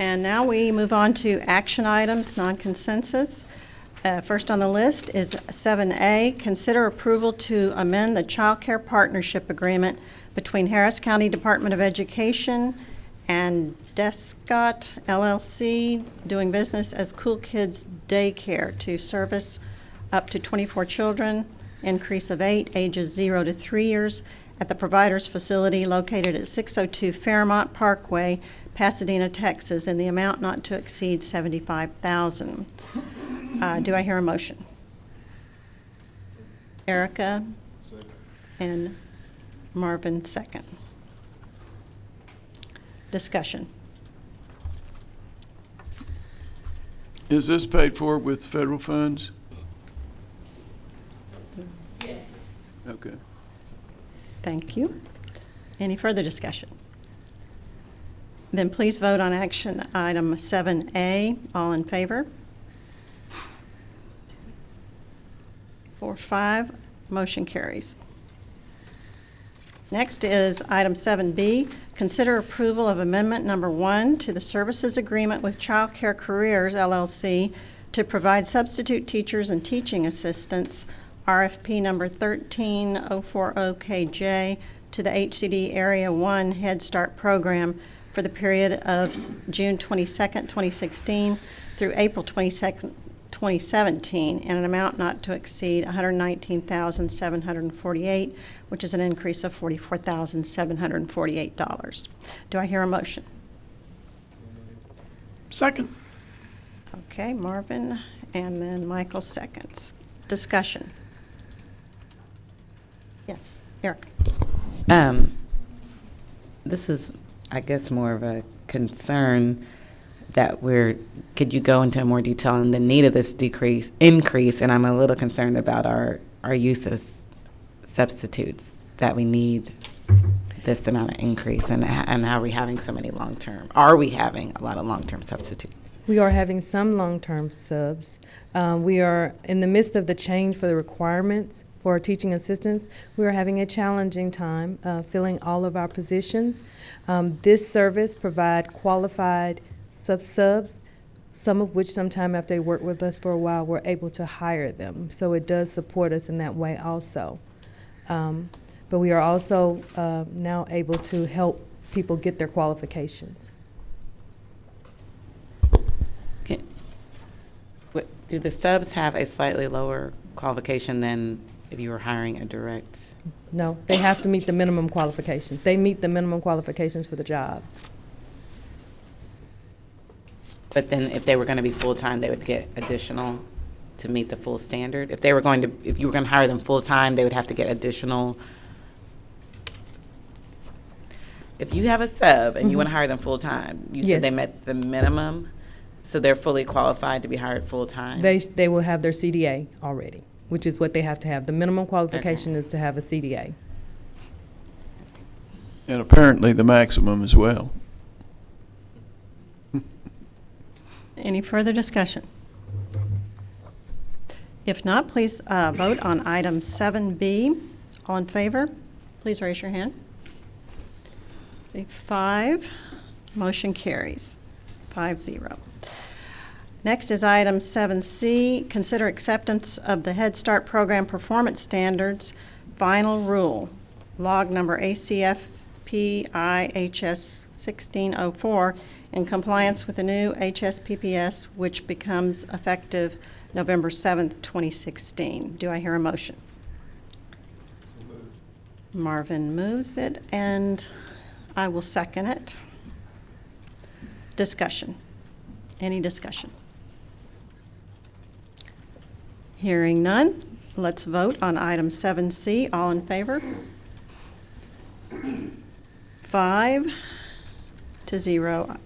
And now we move on to action items, non-consensus. First on the list is 7A, consider approval to amend the Child Care Partnership Agreement between Harris County Department of Education and Descott LLC, doing business as Cool Kids Daycare, to service up to 24 children, increase of 8, ages 0 to 3 years, at the provider's facility located at 602 Fairmont Parkway, Pasadena, Texas, in the amount not to exceed $75,000. Do I hear a motion? Erica and Marvin second. Discussion. Is this paid for with federal funds? Yes. Okay. Thank you. Any further discussion? Then please vote on action item 7A. All in favor? 4-5, motion carries. Next is item 7B, consider approval of amendment number 1 to the services agreement with Child Care Careers, LLC, to provide substitute teachers and teaching assistants, RFP number 13040KJ, to the HCDE Area 1 Head Start program for the period of June 22nd, 2016 through April 22nd, 2017, in an amount not to exceed $119,748, which is an increase of $44,748. Do I hear a motion? Second. Okay, Marvin, and then Michael seconds. Discussion. Yes, Eric. This is, I guess, more of a concern that could you go into more detail on the need of this increase, and I'm a little concerned about our use of substitutes, that we need this amount of increase, and how are we having so many are we having a lot of long-term substitutes? We are having some long-term subs. We are in the midst of the change for the requirements for our teaching assistants. We are having a challenging time filling all of our positions. This service provide qualified subs, some of which sometime after they work with us for a while, we're able to hire them. So it does support us in that way also. But we are also now able to help people get their qualifications. Do the subs have a slightly lower qualification than if you were hiring a direct? No, they have to meet the minimum qualifications. They meet the minimum qualifications for the job. But then if they were going to be full-time, they would get additional to meet the full standard? If you were going to hire them full-time, they would have to get additional. If you have a sub and you want to hire them full-time, you said they met the minimum, so they're fully qualified to be hired full-time? They will have their CDA already, which is what they have to have. The minimum qualification is to have a CDA. And apparently the maximum as well. Any further discussion? If not, please vote on item 7B. All in favor, please raise your hand. 5, motion carries, 5-0. Next is item 7C, consider acceptance of the Head Start Program Performance Standards Final Rule, log number ACFPIHS 1604, in compliance with the new HSPPS, which becomes effective November 7th, 2016. Do I hear a motion? Marvin moves it, and I will second it. Discussion. Any discussion? Hearing none, let's vote on item 7C. All in favor? 5-0.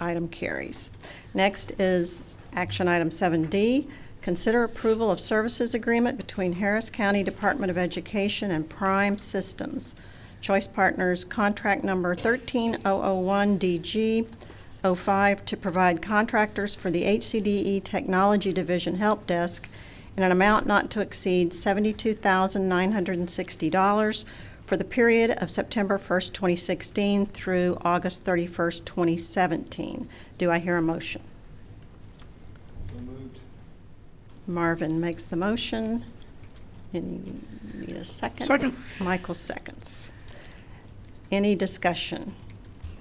Item carries. Next is action item 7D. Consider approval of services agreement between Harris County Department of Education and Prime Systems. Choice Partners contract number 13001DG05 to provide contractors for the HCDE Technology Division Help Desk in an amount not to exceed $72,960 for the period of September 1st, 2016 through August 31st, 2017. Do I hear a motion? So moved. Marvin makes the motion. And you need a second? Second. Michael seconds. Any discussion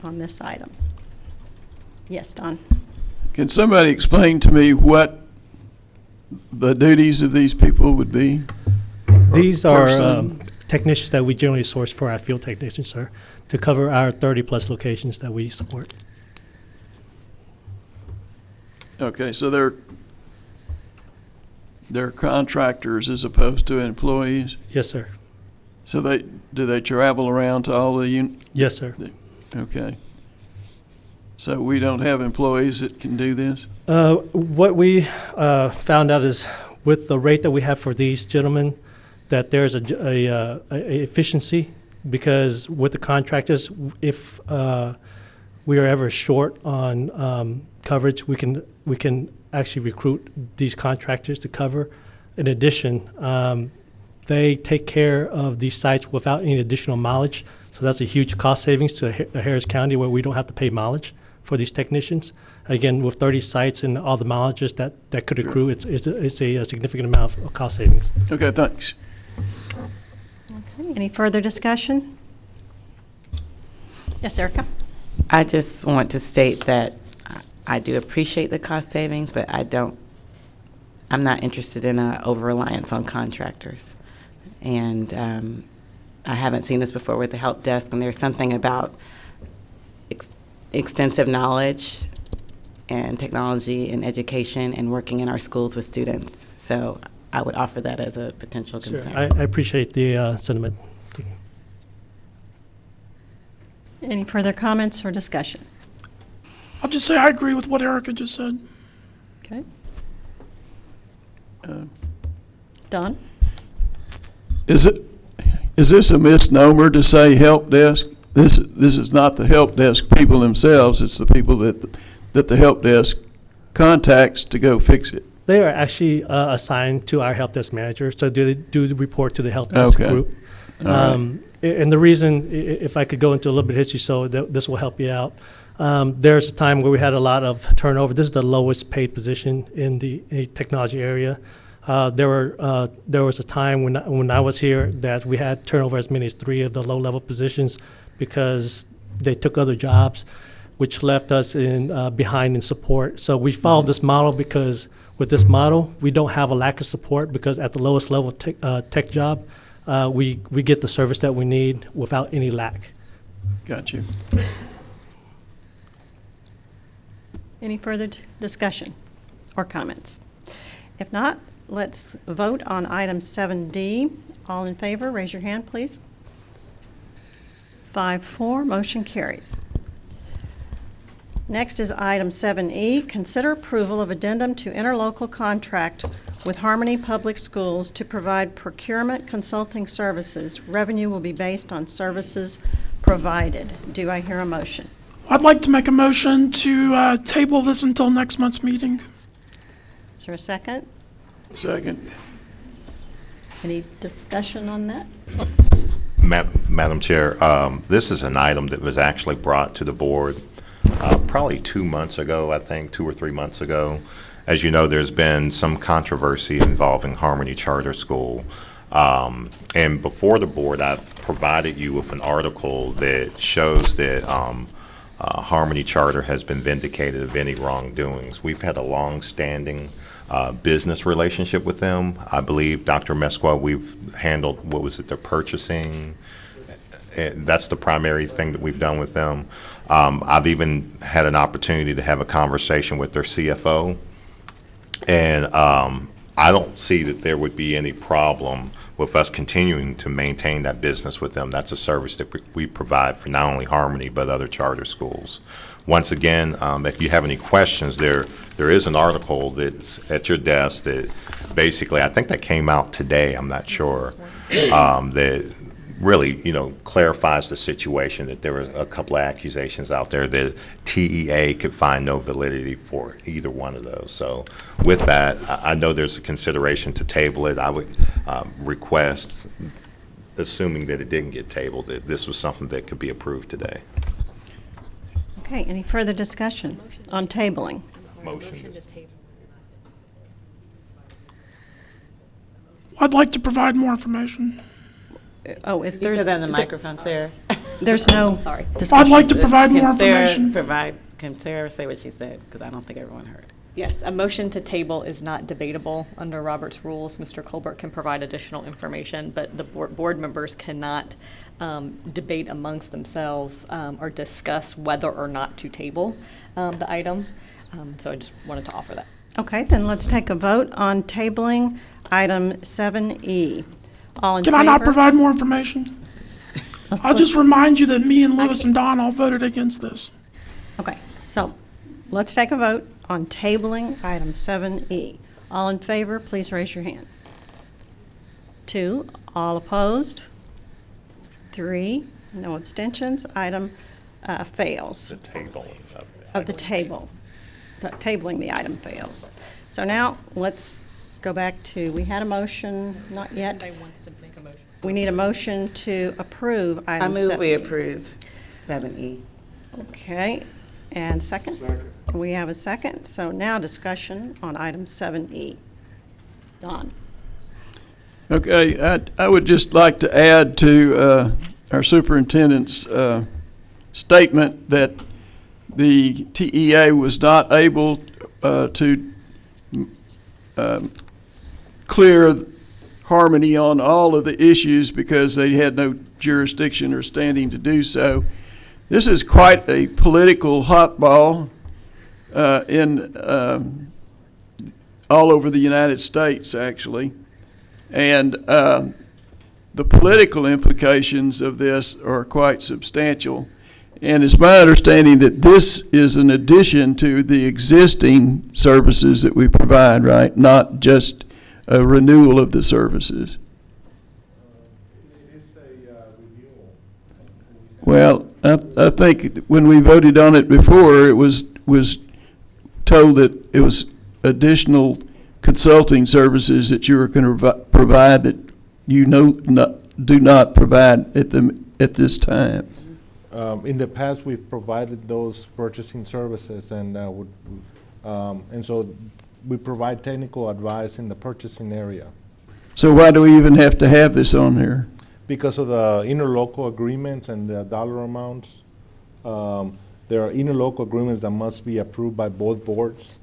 on this item? Yes, Don. Can somebody explain to me what the duties of these people would be? These are technicians that we generally source for our field technicians, sir, to cover our 30-plus locations that we support. Okay, so they're contractors as opposed to employees? Yes, sir. So do they travel around to all the Yes, sir. Okay. So we don't have employees that can do this? What we found out is with the rate that we have for these gentlemen, that there's a efficiency, because with the contractors, if we are ever short on coverage, we can actually recruit these contractors to cover. In addition, they take care of these sites without any additional mileage, so that's a huge cost savings to Harris County, where we don't have to pay mileage for these technicians. Again, with 30 sites and all the mileages that could accrue, it's a significant amount of cost savings. Okay, thanks. Okay, any further discussion? Yes, Erica? I just want to state that I do appreciate the cost savings, but I'm not interested in an over-reliance on contractors. And I haven't seen this before with the help desk, and there's something about extensive knowledge and technology and education and working in our schools with students. So I would offer that as a potential concern. I appreciate the sentiment. Any further comments or discussion? I'll just say I agree with what Erica just said. Okay. Don? Is this a misnomer to say help desk? This is not the help desk people themselves. It's the people that the help desk contacts to go fix it. They are actually assigned to our help desk manager, so do the report to the help desk group. And the reason, if I could go into a little bit of history, so this will help you out. There's a time where we had a lot of turnover. This is the lowest paid position in the technology area. There was a time when I was here that we had turnover as many as 3 of the low-level positions because they took other jobs, which left us behind in support. So we followed this model because with this model, we don't have a lack of support, because at the lowest level tech job, we get the service that we need without any lack. Got you. Any further discussion or comments? If not, let's vote on item 7D. All in favor, raise your hand, please. 5-4, motion carries. Next is item 7E, consider approval of addendum to interlocal contract with Harmony Public Schools to provide procurement consulting services. Revenue will be based on services provided. Do I hear a motion? I'd like to make a motion to table this until next month's meeting. Is there a second? Second. Any discussion on that? Madam Chair, this is an item that was actually brought to the board probably 2 months ago, I think, 2 or 3 months ago. As you know, there's been some controversy involving Harmony Charter School. And before the board, I provided you with an article that shows that Harmony Charter has been vindicated of any wrongdoings. We've had a long-standing business relationship with them. I believe, Dr. Mesqua, we've handled, what was it, their purchasing. And that's the primary thing that we've done with them. I've even had an opportunity to have a conversation with their CFO. And I don't see that there would be any problem with us continuing to maintain that business with them. That's a service that we provide for not only Harmony, but other charter schools. Once again, if you have any questions, there is an article that's at your desk that basically, I think that came out today, I'm not sure, that really, clarifies the situation, that there were a couple of accusations out there that TEA could find no validity for either one of those. So with that, I know there's a consideration to table it. I would request, assuming that it didn't get tabled, that this was something that could be approved today. Okay, any further discussion on tabling? Motion. I'd like to provide more information. Oh, if You there's... said that in the microphone, Sarah. There's no... Sorry. I'd like to provide more information. Can Sarah say what she said? Because I don't think everyone heard. Yes, a motion to table is not debatable under Robert's rules. Mr. Colbert can provide additional information, but the board members cannot debate amongst themselves or discuss whether or not to table the item. So I just wanted to offer that. Okay, then let's take a vote on tabling item 7E. All in Can favor? I not provide more information? I'll just remind you that me and Lewis and Don all voted against this. Okay, So let's take a vote on tabling item 7E. All in favor, please raise your hand. 2, all opposed. 3, no abstentions. Item fails. The table Of the table. Tabling the item fails. So now let's go back to, we had a motion, not yet. Somebody wants to make a motion. We need a motion to approve I item 7E. move we approve 7E. Okay, and second? Second. We have a second, so now discussion on item 7E. Don? Okay, I would just like to add to our superintendent's statement that the TEA was not able to clear Harmony on all of the issues because they had no jurisdiction or standing to do so. This is quite a political hotball in all over the United States, actually. And the political implications of this are quite substantial. And it's my understanding that this is an addition to the existing services that we provide, right? Not just a renewal of the services. It is a renewal. Well, I think when we voted on it before, it was told that it was additional consulting services that you were going to provide that you do not provide at this time. In the past, we've provided those purchasing services, and so we provide technical advice in the purchasing area. So why do we even have to have this on here? Because of the interlocal agreements and the dollar amounts. There are interlocal agreements that must be approved by both boards.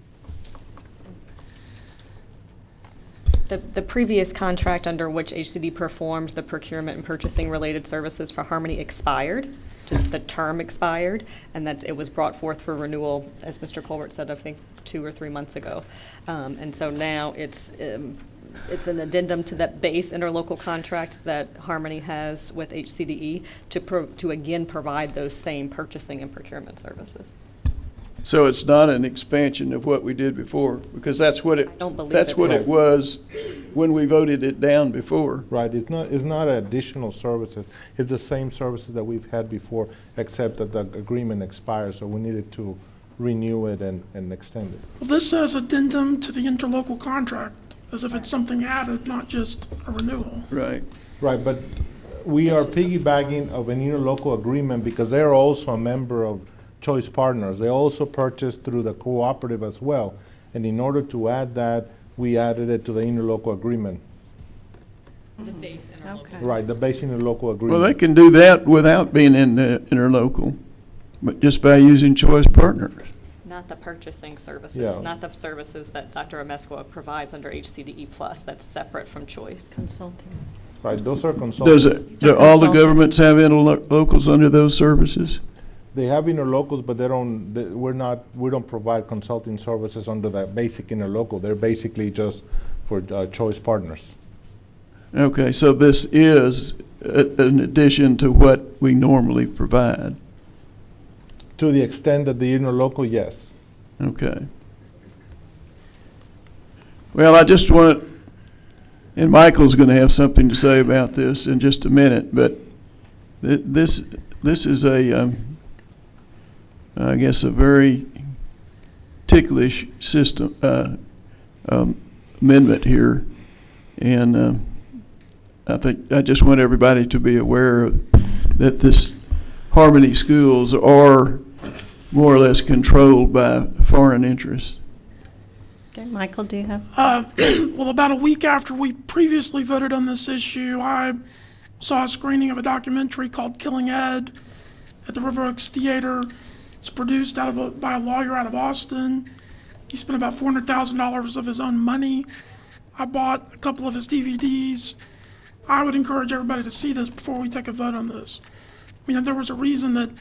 The previous contract under which HCD performed the procurement and purchasing related services for Harmony expired. Just the term expired, and that it was brought forth for renewal, as Mr. Colbert said, I think 2 or 3 months ago. And so now it's an addendum to that base interlocal contract that Harmony has with HCDE to again provide those same purchasing and procurement services. So it's not an expansion of what we did before, because that's what it was when we voted it down before. Right. It's not additional services. It's the same services that we've had before, except that the agreement expires, so we needed to renew it and extend it. Well, this says addendum to the interlocal contract, as if it's something added, not just a renewal. Right. Right, but we are piggybacking of an interlocal agreement because they're also a member of Choice Partners. They also purchased through the cooperative as well. And in order to add that, we added it to the interlocal agreement. The base interlocal. Okay. Right, the base interlocal agreement. Well, they can do that without being in the interlocal, but just by using Choice Partners. Not the purchasing services, Yeah. not the services that Dr. Amesqua provides under HCDE Plus. That's separate from Choice. Consulting. Right, those are consulting. Do all the governments have interlocals under those services? They have interlocals, but we don't provide consulting services under that basic interlocal. They're basically just for Choice Partners. Okay, so this is an addition to what we normally provide. To the extent that the interlocal, yes. Okay. Well, I just want, and Michael's going to have something to say about this in just a minute, but this is I guess a very ticklish system amendment here, and I just want everybody to be aware that this Harmony schools are more or less controlled by foreign interests. Okay, Michael, do you have? Well, about a week after we previously voted on this issue, I saw a screening of a documentary called Killing Ed at the River Oaks Theater. It's produced by a lawyer out of Austin. He spent about $400,000 of his own money. I bought a couple of his DVDs. I would encourage everybody to see this before we take a vote on this. I mean, there was a reason that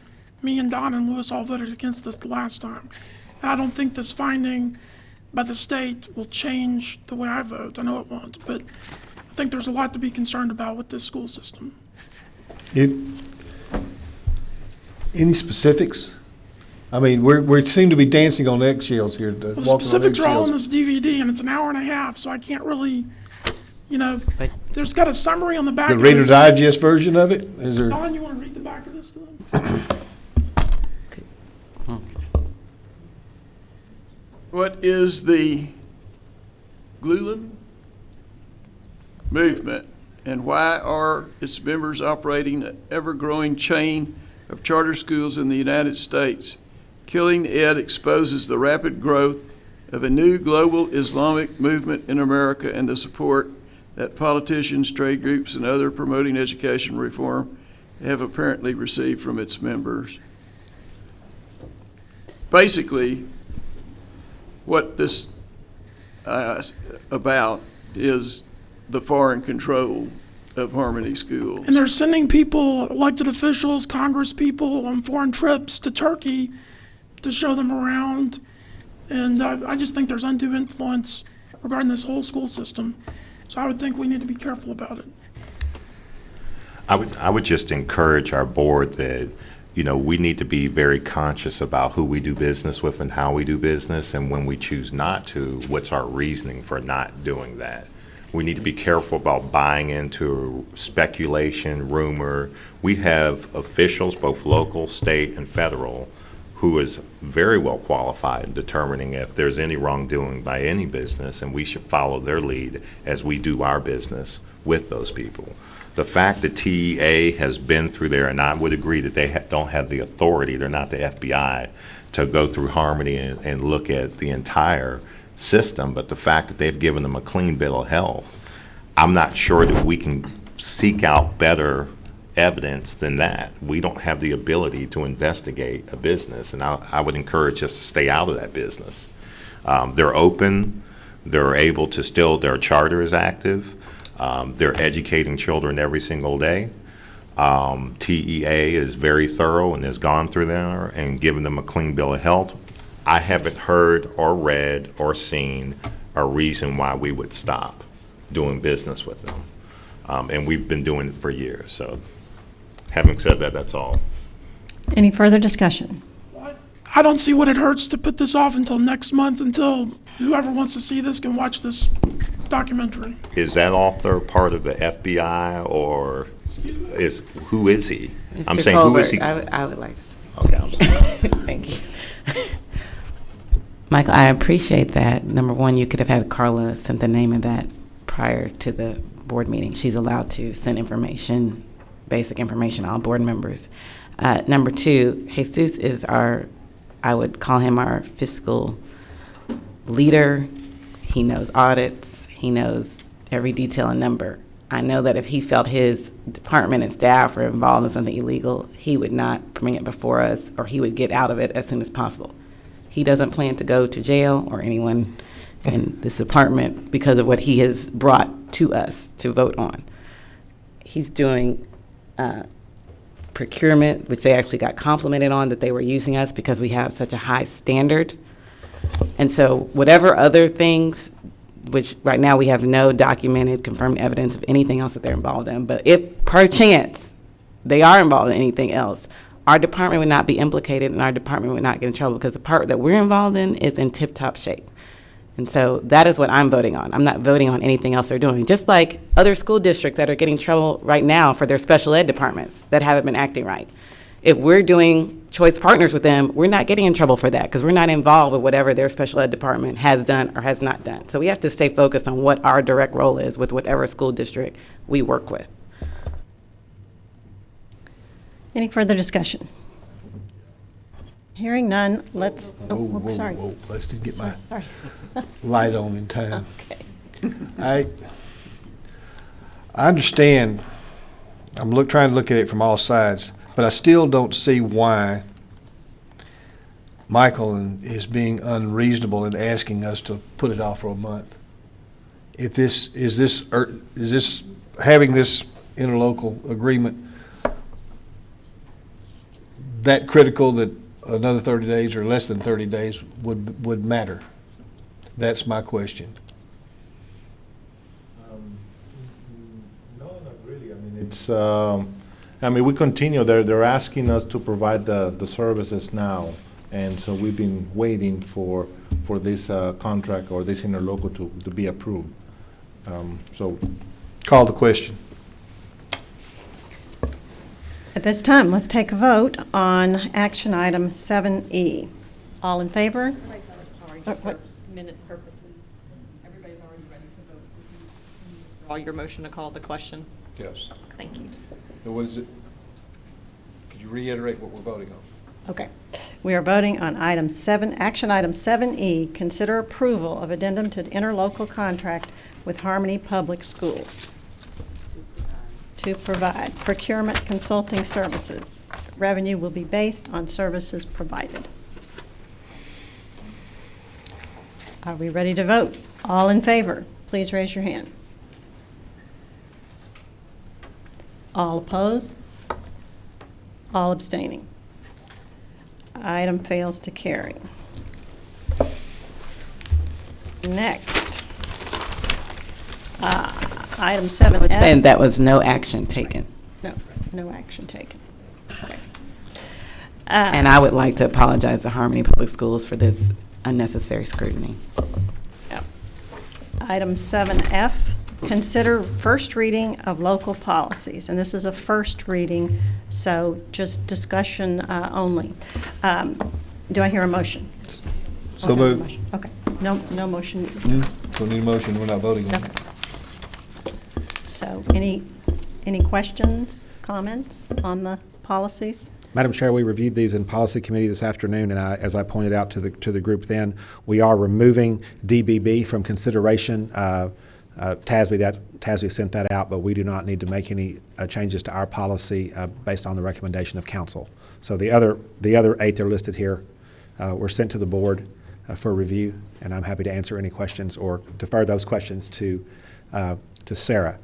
me and Don and Lewis all voted against this the last time. And I don't think this finding by the state will change the way I vote. I know it won't, but I think there's a lot to be concerned about with this school system. Any specifics? I mean, we seem to be dancing on eggshells here. The walking on specifics are all in eggshells. this DVD, and it's an hour and a half, so I can't really, there's got a summary on the back The of Reader's this. Digest version of it? Is there? Don, you want to read the back of this to them? What is the Glulam movement, and why are its members operating an ever-growing chain of charter schools in the United States? Killing Ed exposes the rapid growth of a new global Islamic movement in America and the support that politicians, trade groups, and other promoting education reform have apparently received from its members. Basically, what this about is the foreign control of Harmony Schools. And they're sending people, elected officials, Congress people, on foreign trips to Turkey to show them around. And I just think there's undue influence regarding this whole school system. So I would think we need to be careful about it. I would just encourage our board that, we need to be very conscious about who we do business with and how we do business, and when we choose not to, what's our reasoning for not doing that. We need to be careful about buying into speculation, rumor. We have officials, both local, state, and federal, who is very well qualified in determining if there's any wrongdoing by any business, and we should follow their lead as we do our business with those people. The fact that TEA has been through there, and I would agree that they don't have the authority, they're not the FBI, to go through Harmony and look at the entire system, but the fact that they've given them a clean bill of health, I'm not sure that we can seek out better evidence than that. We don't have the ability to investigate a business, and I would encourage us to stay out of that business. They're open, they're able to still, their charter is active. They're educating children every single day. TEA is very thorough and has gone through there and given them a clean bill of health. I haven't heard or read or seen a reason why we would stop doing business with them. And we've been doing it for years. So having said that, that's all. Any further discussion? I don't see what it hurts to put this off until next month, until whoever wants to see this can watch this documentary. Is that author part of the FBI, or who is he? Mr. I'm saying, Colbert, who is he? I would like to say. Okay, I'm sorry. Thank you. Michael, I appreciate that. Number one, you could have had Carla send the name of that prior to the board meeting. She's allowed to send information, basic information, all board members. Number two, Jesus is I would call him our fiscal leader. He knows audits. He knows every detail and number. I know that if he felt his department and staff were involved in something illegal, he would not bring it before us, or he would get out of it as soon as possible. He doesn't plan to go to jail or anyone in this department because of what he has brought to us to vote on. He's doing procurement, which they actually got complimented on that they were using us because we have such a high standard. And so whatever other things, which right now we have no documented, confirmed evidence of anything else that they're involved in, but if per chance they are involved in anything else, our department would not be implicated and our department would not get in trouble because the part that we're involved in is in tip-top shape. And so that is what I'm voting on. I'm not voting on anything else they're doing. Just like other school districts that are getting in trouble right now for their special ed departments that haven't been acting right. If we're doing choice partners with them, we're not getting in trouble for that because we're not involved with whatever their special ed department has done or has not done. So we have to stay focused on what our direct role is with whatever school district we work with. Any further discussion? Hearing none, let's, sorry. Whoa. Let's just get my Sorry. light on in time. Okay. I understand. I'm trying to look at it from all sides, but I still don't see why Michael is being unreasonable in asking us to put it off for a month. If is this having this interlocal agreement that critical that another 30 days or less than 30 days would matter? That's my question. No, not really. I mean, it's. We continue. They're asking us to provide the services now, And so we've been waiting for this contract or this interlocal to be approved. So Call the question. At this time, let's take a vote on action item 7E. All in favor? Sorry, just for minutes purposes, everybody's already ready to vote. Withdraw your motion to call the question. Yes. Thank you. Was it? Could you reiterate what we're voting on? Okay. We are voting on item 7, action item 7E, consider approval of addendum to interlocal contract with Harmony Public Schools to provide procurement consulting services. Revenue will be based on services provided. Are we ready to vote? All in favor, please raise your hand. All opposed? All abstaining? Item fails to carry. Next, item 7F. I would say that was no action taken. No action taken. Okay. And I would like to apologize to Harmony Public Schools for this unnecessary scrutiny. Item 7F, consider first reading of local policies. And this is a first reading, so just discussion only. Do I hear a motion? So moved. Okay. No motion. Don't need a motion. We're not voting on it. Okay. So any questions, comments on the policies? Madam Chair, we reviewed these in Policy Committee this afternoon, and as I pointed out to the group then, we are removing DBB from consideration. TASB sent that out, but we do not need to make any changes to our policy based on the recommendation of council. So the other 8 that are listed here were sent to the board for review, and I'm happy to answer any questions or defer those questions to Sarah.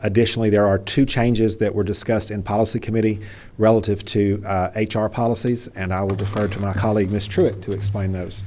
Additionally, there are 2 changes that were discussed in Policy Committee relative to HR policies, and I will defer to my colleague, Ms. Truitt, to explain those.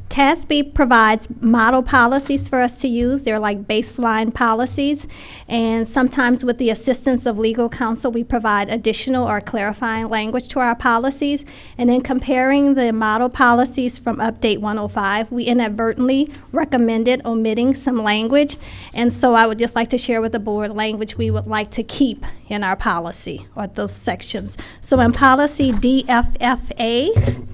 TASB provides model policies for us to use. They're like baseline policies. And sometimes with the assistance of legal counsel, we provide additional or clarifying language to our policies. And in comparing the model policies from Update 105, we inadvertently recommended omitting some language. And so I would just like to share with the board language we would like to keep in our policy or those sections. So in policy DFFA,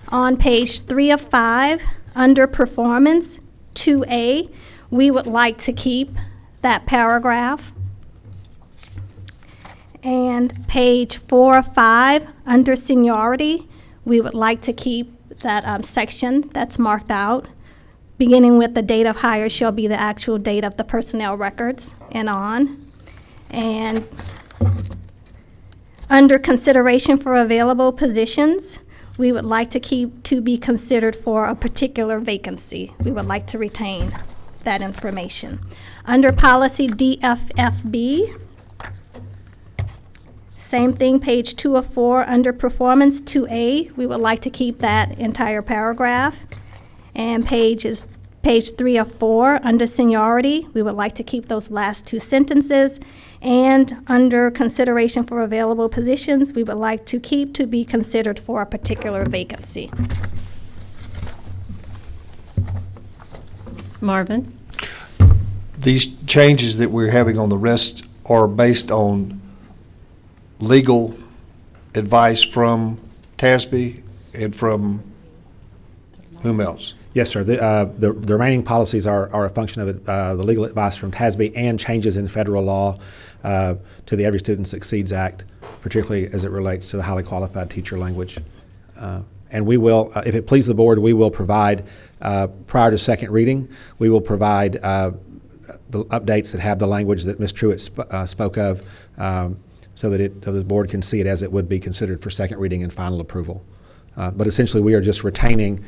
on page 3 of 5, under performance 2A, we would like to keep that paragraph. And page 4 of 5, under seniority, we would like to keep that section that's marked out, beginning with the date of hire shall be the actual date of the personnel records and on. And under consideration for available positions, we would like to keep to be considered for a particular vacancy. We would like to retain that information. Under policy DFFB, same thing, page 2 of 4, under performance 2A, we would like to keep that entire paragraph. And page 3 of 4, under seniority, we would like to keep those last 2 sentences. And under consideration for available positions, we would like to keep to be considered for a particular vacancy. Marvin? These changes that we're having on the rest are based on legal advice from TASB and from whom else? Yes, sir. The remaining policies are a function of the legal advice from TASB and changes in federal law to the Every Student Succeeds Act, particularly as it relates to the highly qualified teacher language. And we will, if it pleases the board, we will provide, prior to second reading, we will provide the updates that have the language that Ms. Truitt spoke of, so that the board can see it as it would be considered for second reading and final approval. But essentially, we are just retaining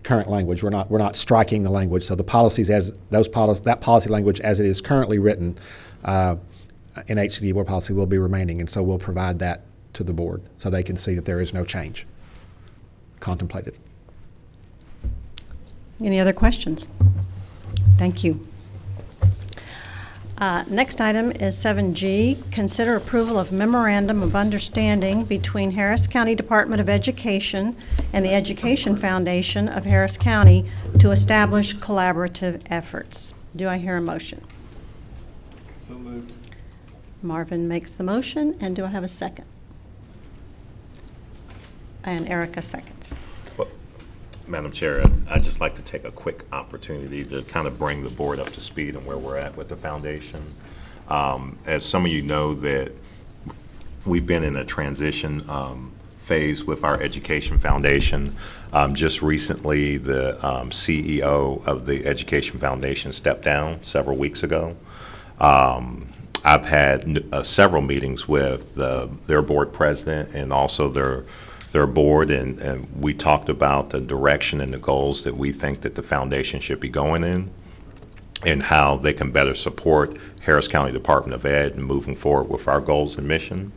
current language. We're not striking the language. So the policies that policy language as it is currently written in HCDE board policy will be remaining, and so we'll provide that to the board so they can see that there is no change contemplated. Any other questions? Thank you. Next item is 7G, consider approval of memorandum of understanding between Harris County Department of Education and the Education Foundation of Harris County to establish collaborative efforts. Do I hear a motion? So moved. Marvin makes the motion, and do I have a second? And Erica seconds. Madam Chair, I'd just like to take a quick opportunity to kind of bring the board up to speed on where we're at with the foundation. As some of you know, that we've been in a transition phase with our Education Foundation. Just recently, the CEO of the Education Foundation stepped down several weeks ago. I've had several meetings with their board president and also their board, and we talked about the direction and the goals that we think that the foundation should be going in and how they can better support Harris County Department of Ed and moving forward with our goals and mission.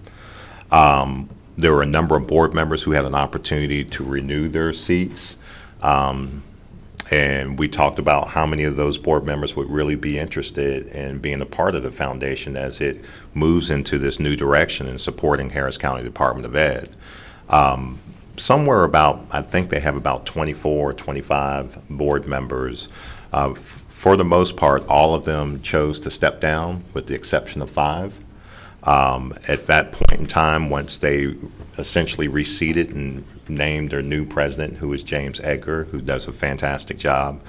There were a number of board members who had an opportunity to renew their seats, and we talked about how many of those board members would really be interested in being a part of the foundation as it moves into this new direction in supporting Harris County Department of Ed. Somewhere about, I think they have about 24 or 25 board members. For the most part, all of them chose to step down with the exception of 5. At that point in time, once they essentially reseated and named their new president, who is James Edgar, who does a fantastic job,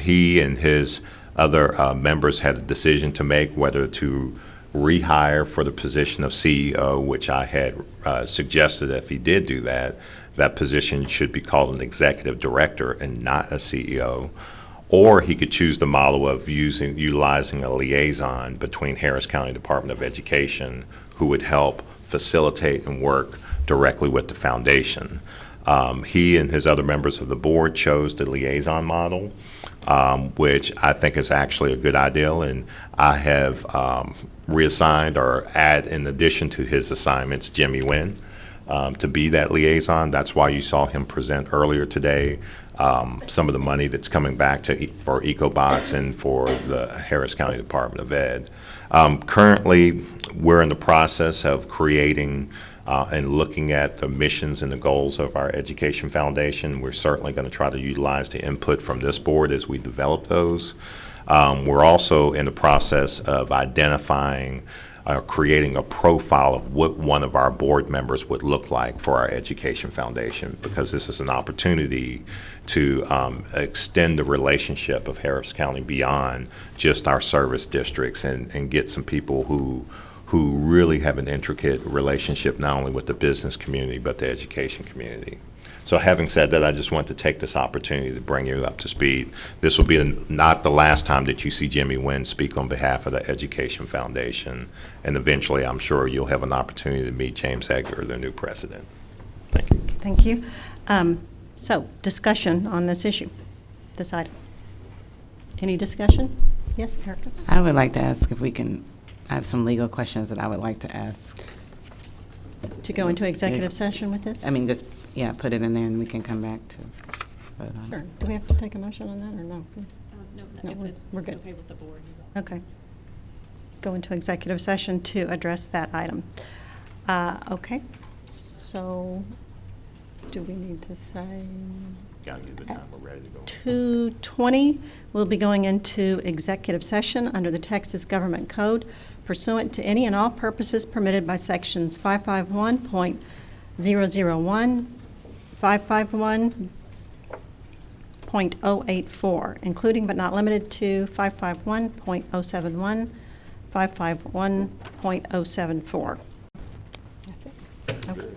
he and his other members had a decision to make whether to rehire for the position of CEO, which I had suggested if he did do that, that position should be called an executive director and not a CEO. Or he could choose the model of utilizing a liaison between Harris County Department of Education who would help facilitate and work directly with the foundation. He and his other members of the board chose the liaison model, which I think is actually a good idea, and I have reassigned or add in addition to his assignments Jimmy Nguyen to be that liaison. That's why you saw him present earlier today some of the money that's coming back for EcoBots and for the Harris County Department of Ed. Currently, we're in the process of creating and looking at the missions and the goals of our Education Foundation. We're certainly going to try to utilize the input from this board as we develop those. We're also in the process of identifying, creating a profile of what one of our board members would look like for our Education Foundation, because this is an opportunity to extend the relationship of Harris County beyond just our service districts and get some people who really have an intricate relationship not only with the business community but the education community. So having said that, I just want to take this opportunity to bring you up to speed. This will be not the last time that you see Jimmy Nguyen speak on behalf of the Education Foundation, and eventually I'm sure you'll have an opportunity to meet James Edgar, their new president. Thank you. Thank you. So discussion on this issue, this item. Any discussion? Yes, Erica? I would like to ask if we can, I have some legal questions that I would like to ask. To go into executive session with this? I mean, just, yeah, put it in there and we can come back to vote on Sure. it. Do we have to take a motion on that or no? No, we're good. okay with the board. Okay. Go into executive session to address that item. Okay. So do we need to say? Gotta give it time. We're ready to go. 2:20, we'll be going into executive session under the Texas Government Code pursuant to any and all purposes permitted by sections 551.001, 551.084, including but not limited to 551.071, 551.074. That's it. Okay.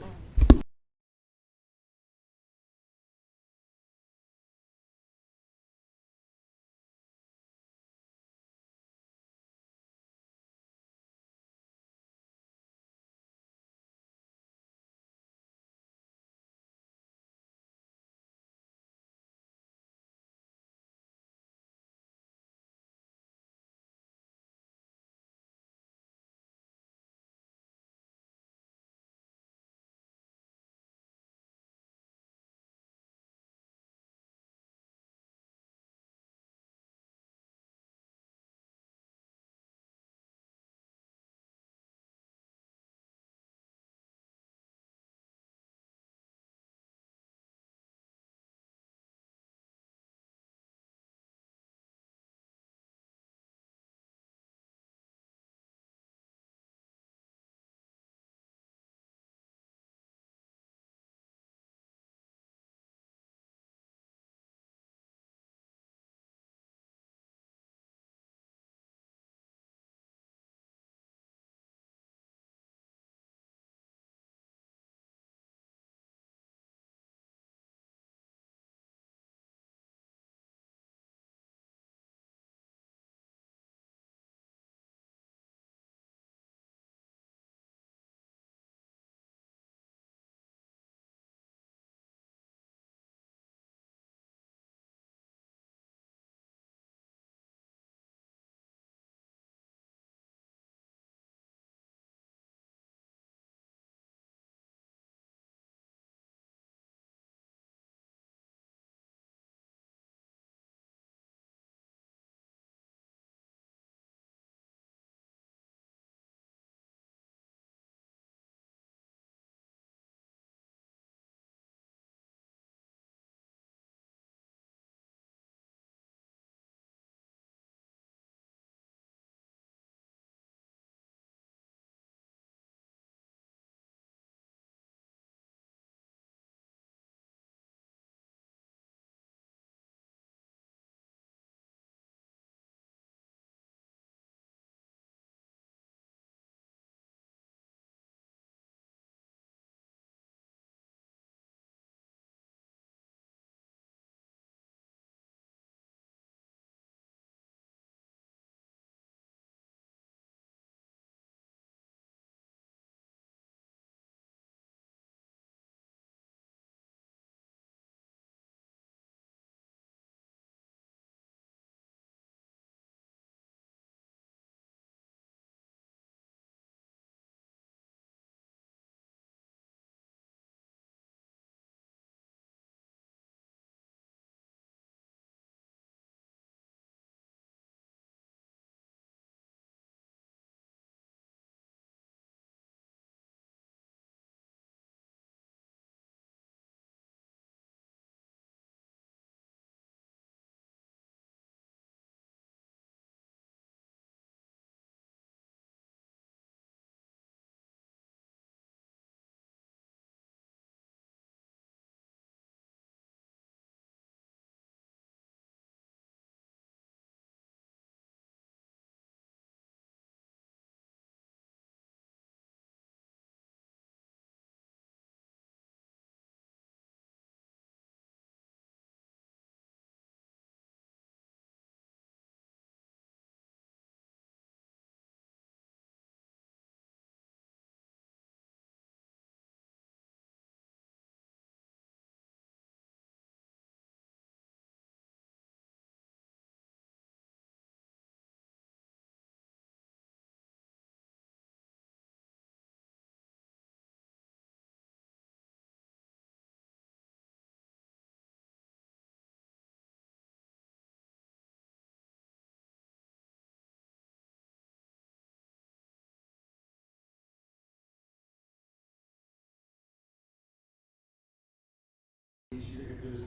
because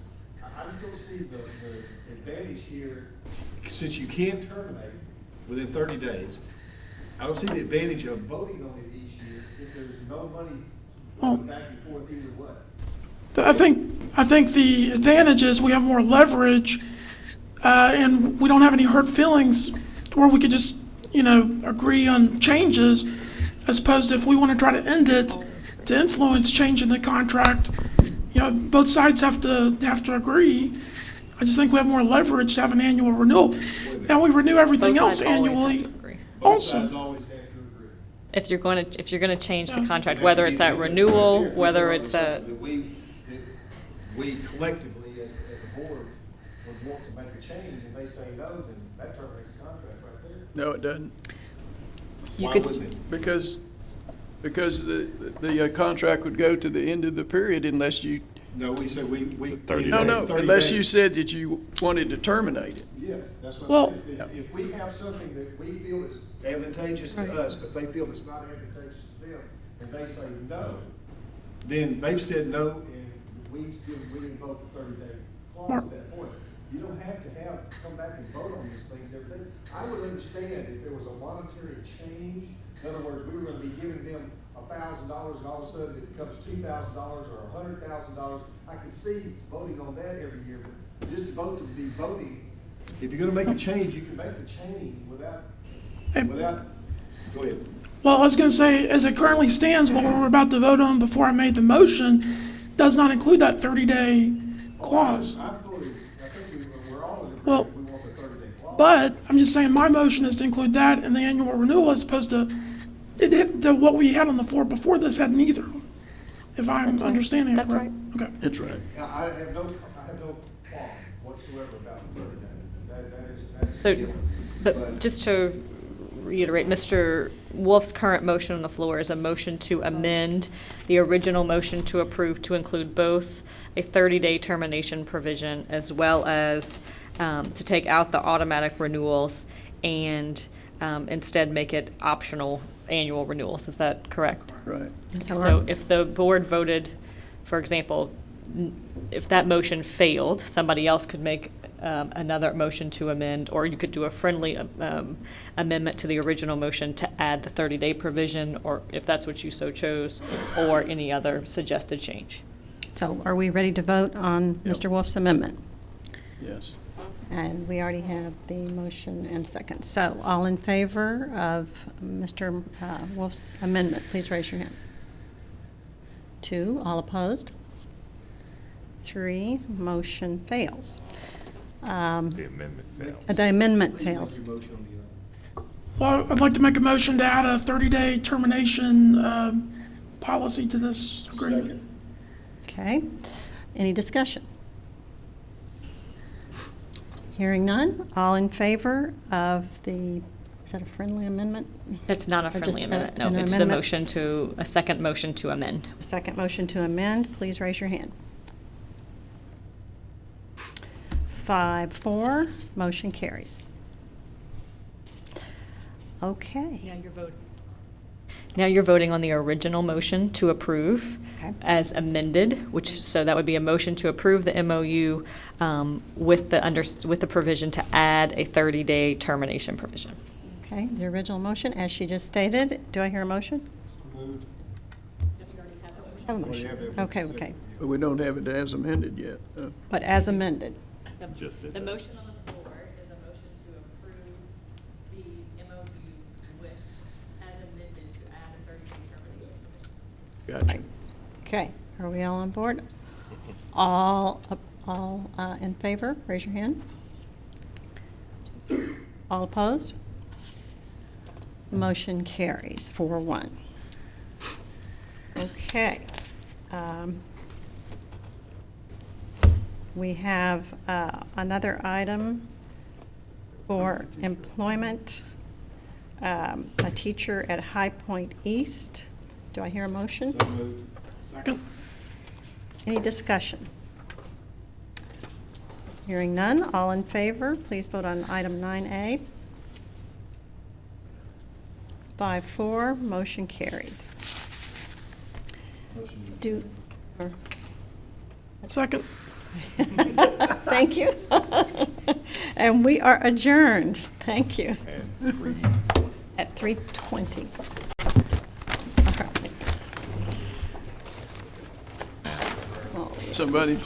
I just don't see the advantage here, since you can terminate within 30 days. I don't see the advantage of voting on it each year if there's no money going back and forth either way. I think the advantage is we have more leverage, and we don't have any hurt feelings to where we could just, agree on changes, as opposed to if we want to try to end it to influence changing the contract, both sides have to agree. I just think we have more leverage to have an annual renewal. Now we renew everything Both else sides always have annually. to agree. Also, If you're going to change the contract, whether it's at renewal, whether it's a. That we collectively as a board would want to make a change, and they say no, then that terminates the contract right there. No, it doesn't. Why wouldn't it? Because the contract would go to the end of the period unless you. No, we said we. No, unless you said that you wanted to terminate it. Yes, that's what I'm saying. If we have something that we feel is advantageous to us, but they feel it's not advantageous to them, and they say no, then they've said no, and we didn't vote the 30-day clause at that point. You don't have to come back and vote on these things every day. I would understand if there was a monetary change. In other words, we were going to be giving them $1,000, and all of a sudden it becomes $2,000 or $100,000. I can see voting on that every year, but just to vote to be voting. If you're going to make a change, you can make the change without. Go ahead. well, I was going to say, as it currently stands, what we're about to vote on before I made the motion does not include that 30-day clause. I think we're all in agreement. Well, We want the 30-day clause. but I'm just saying my motion is to include that in the annual renewal as opposed to what we had on the floor before this had neither. If I'm understanding it That's correct. right. Okay. That's right. I have no qualm whatsoever about the 30 days. But just to reiterate, Mr. Wolf's current motion on the floor is a motion to amend the original motion to approve to include both a 30-day termination provision as well as to take out the automatic renewals and instead make it optional annual renewals. Is that correct? Right. So if the board voted, for example, if that motion failed, somebody else could make another motion to amend, or you could do a friendly amendment to the original motion to add the 30-day provision, or if that's what you so chose, or any other suggested change. So are we ready to vote on Mr. Wolf's amendment? Yes. And we already have the motion and second. So all in favor of Mr. Wolf's amendment, please raise your hand. 2, all opposed. 3, motion fails. The amendment fails. The amendment fails. Well, I'd like to make a motion to add a 30-day termination policy to this agreement. Okay. Any discussion? Hearing none, all in favor of the, is that a friendly amendment? It's not a Or friendly just amendment, no. an It's amendment? a second motion to amend. A second motion to amend, please raise your hand. 5-4, motion carries. Okay. Now you're voting on the original motion to approve Okay. as amended, so that would be a motion to approve the MOU with the provision to add a 30-day termination provision. Okay, the original motion, as she just stated. Do I hear a motion? Have a motion. Okay. But we don't have it as amended yet. But as amended. The motion on the floor is a motion to approve the MOU with, as amended, to add a 30-day termination provision. Gotcha. Okay, are we all on board? All in favor, raise your hand. All opposed? Motion carries 4-1. Okay. We have another item for employment, a teacher at High Point East. Do I hear a motion? Second. Any discussion? Hearing none, all in favor, please vote on item 9A. 5-4, motion carries. Second. Thank you. And we are adjourned. Thank you. At 3:20. Somebody please.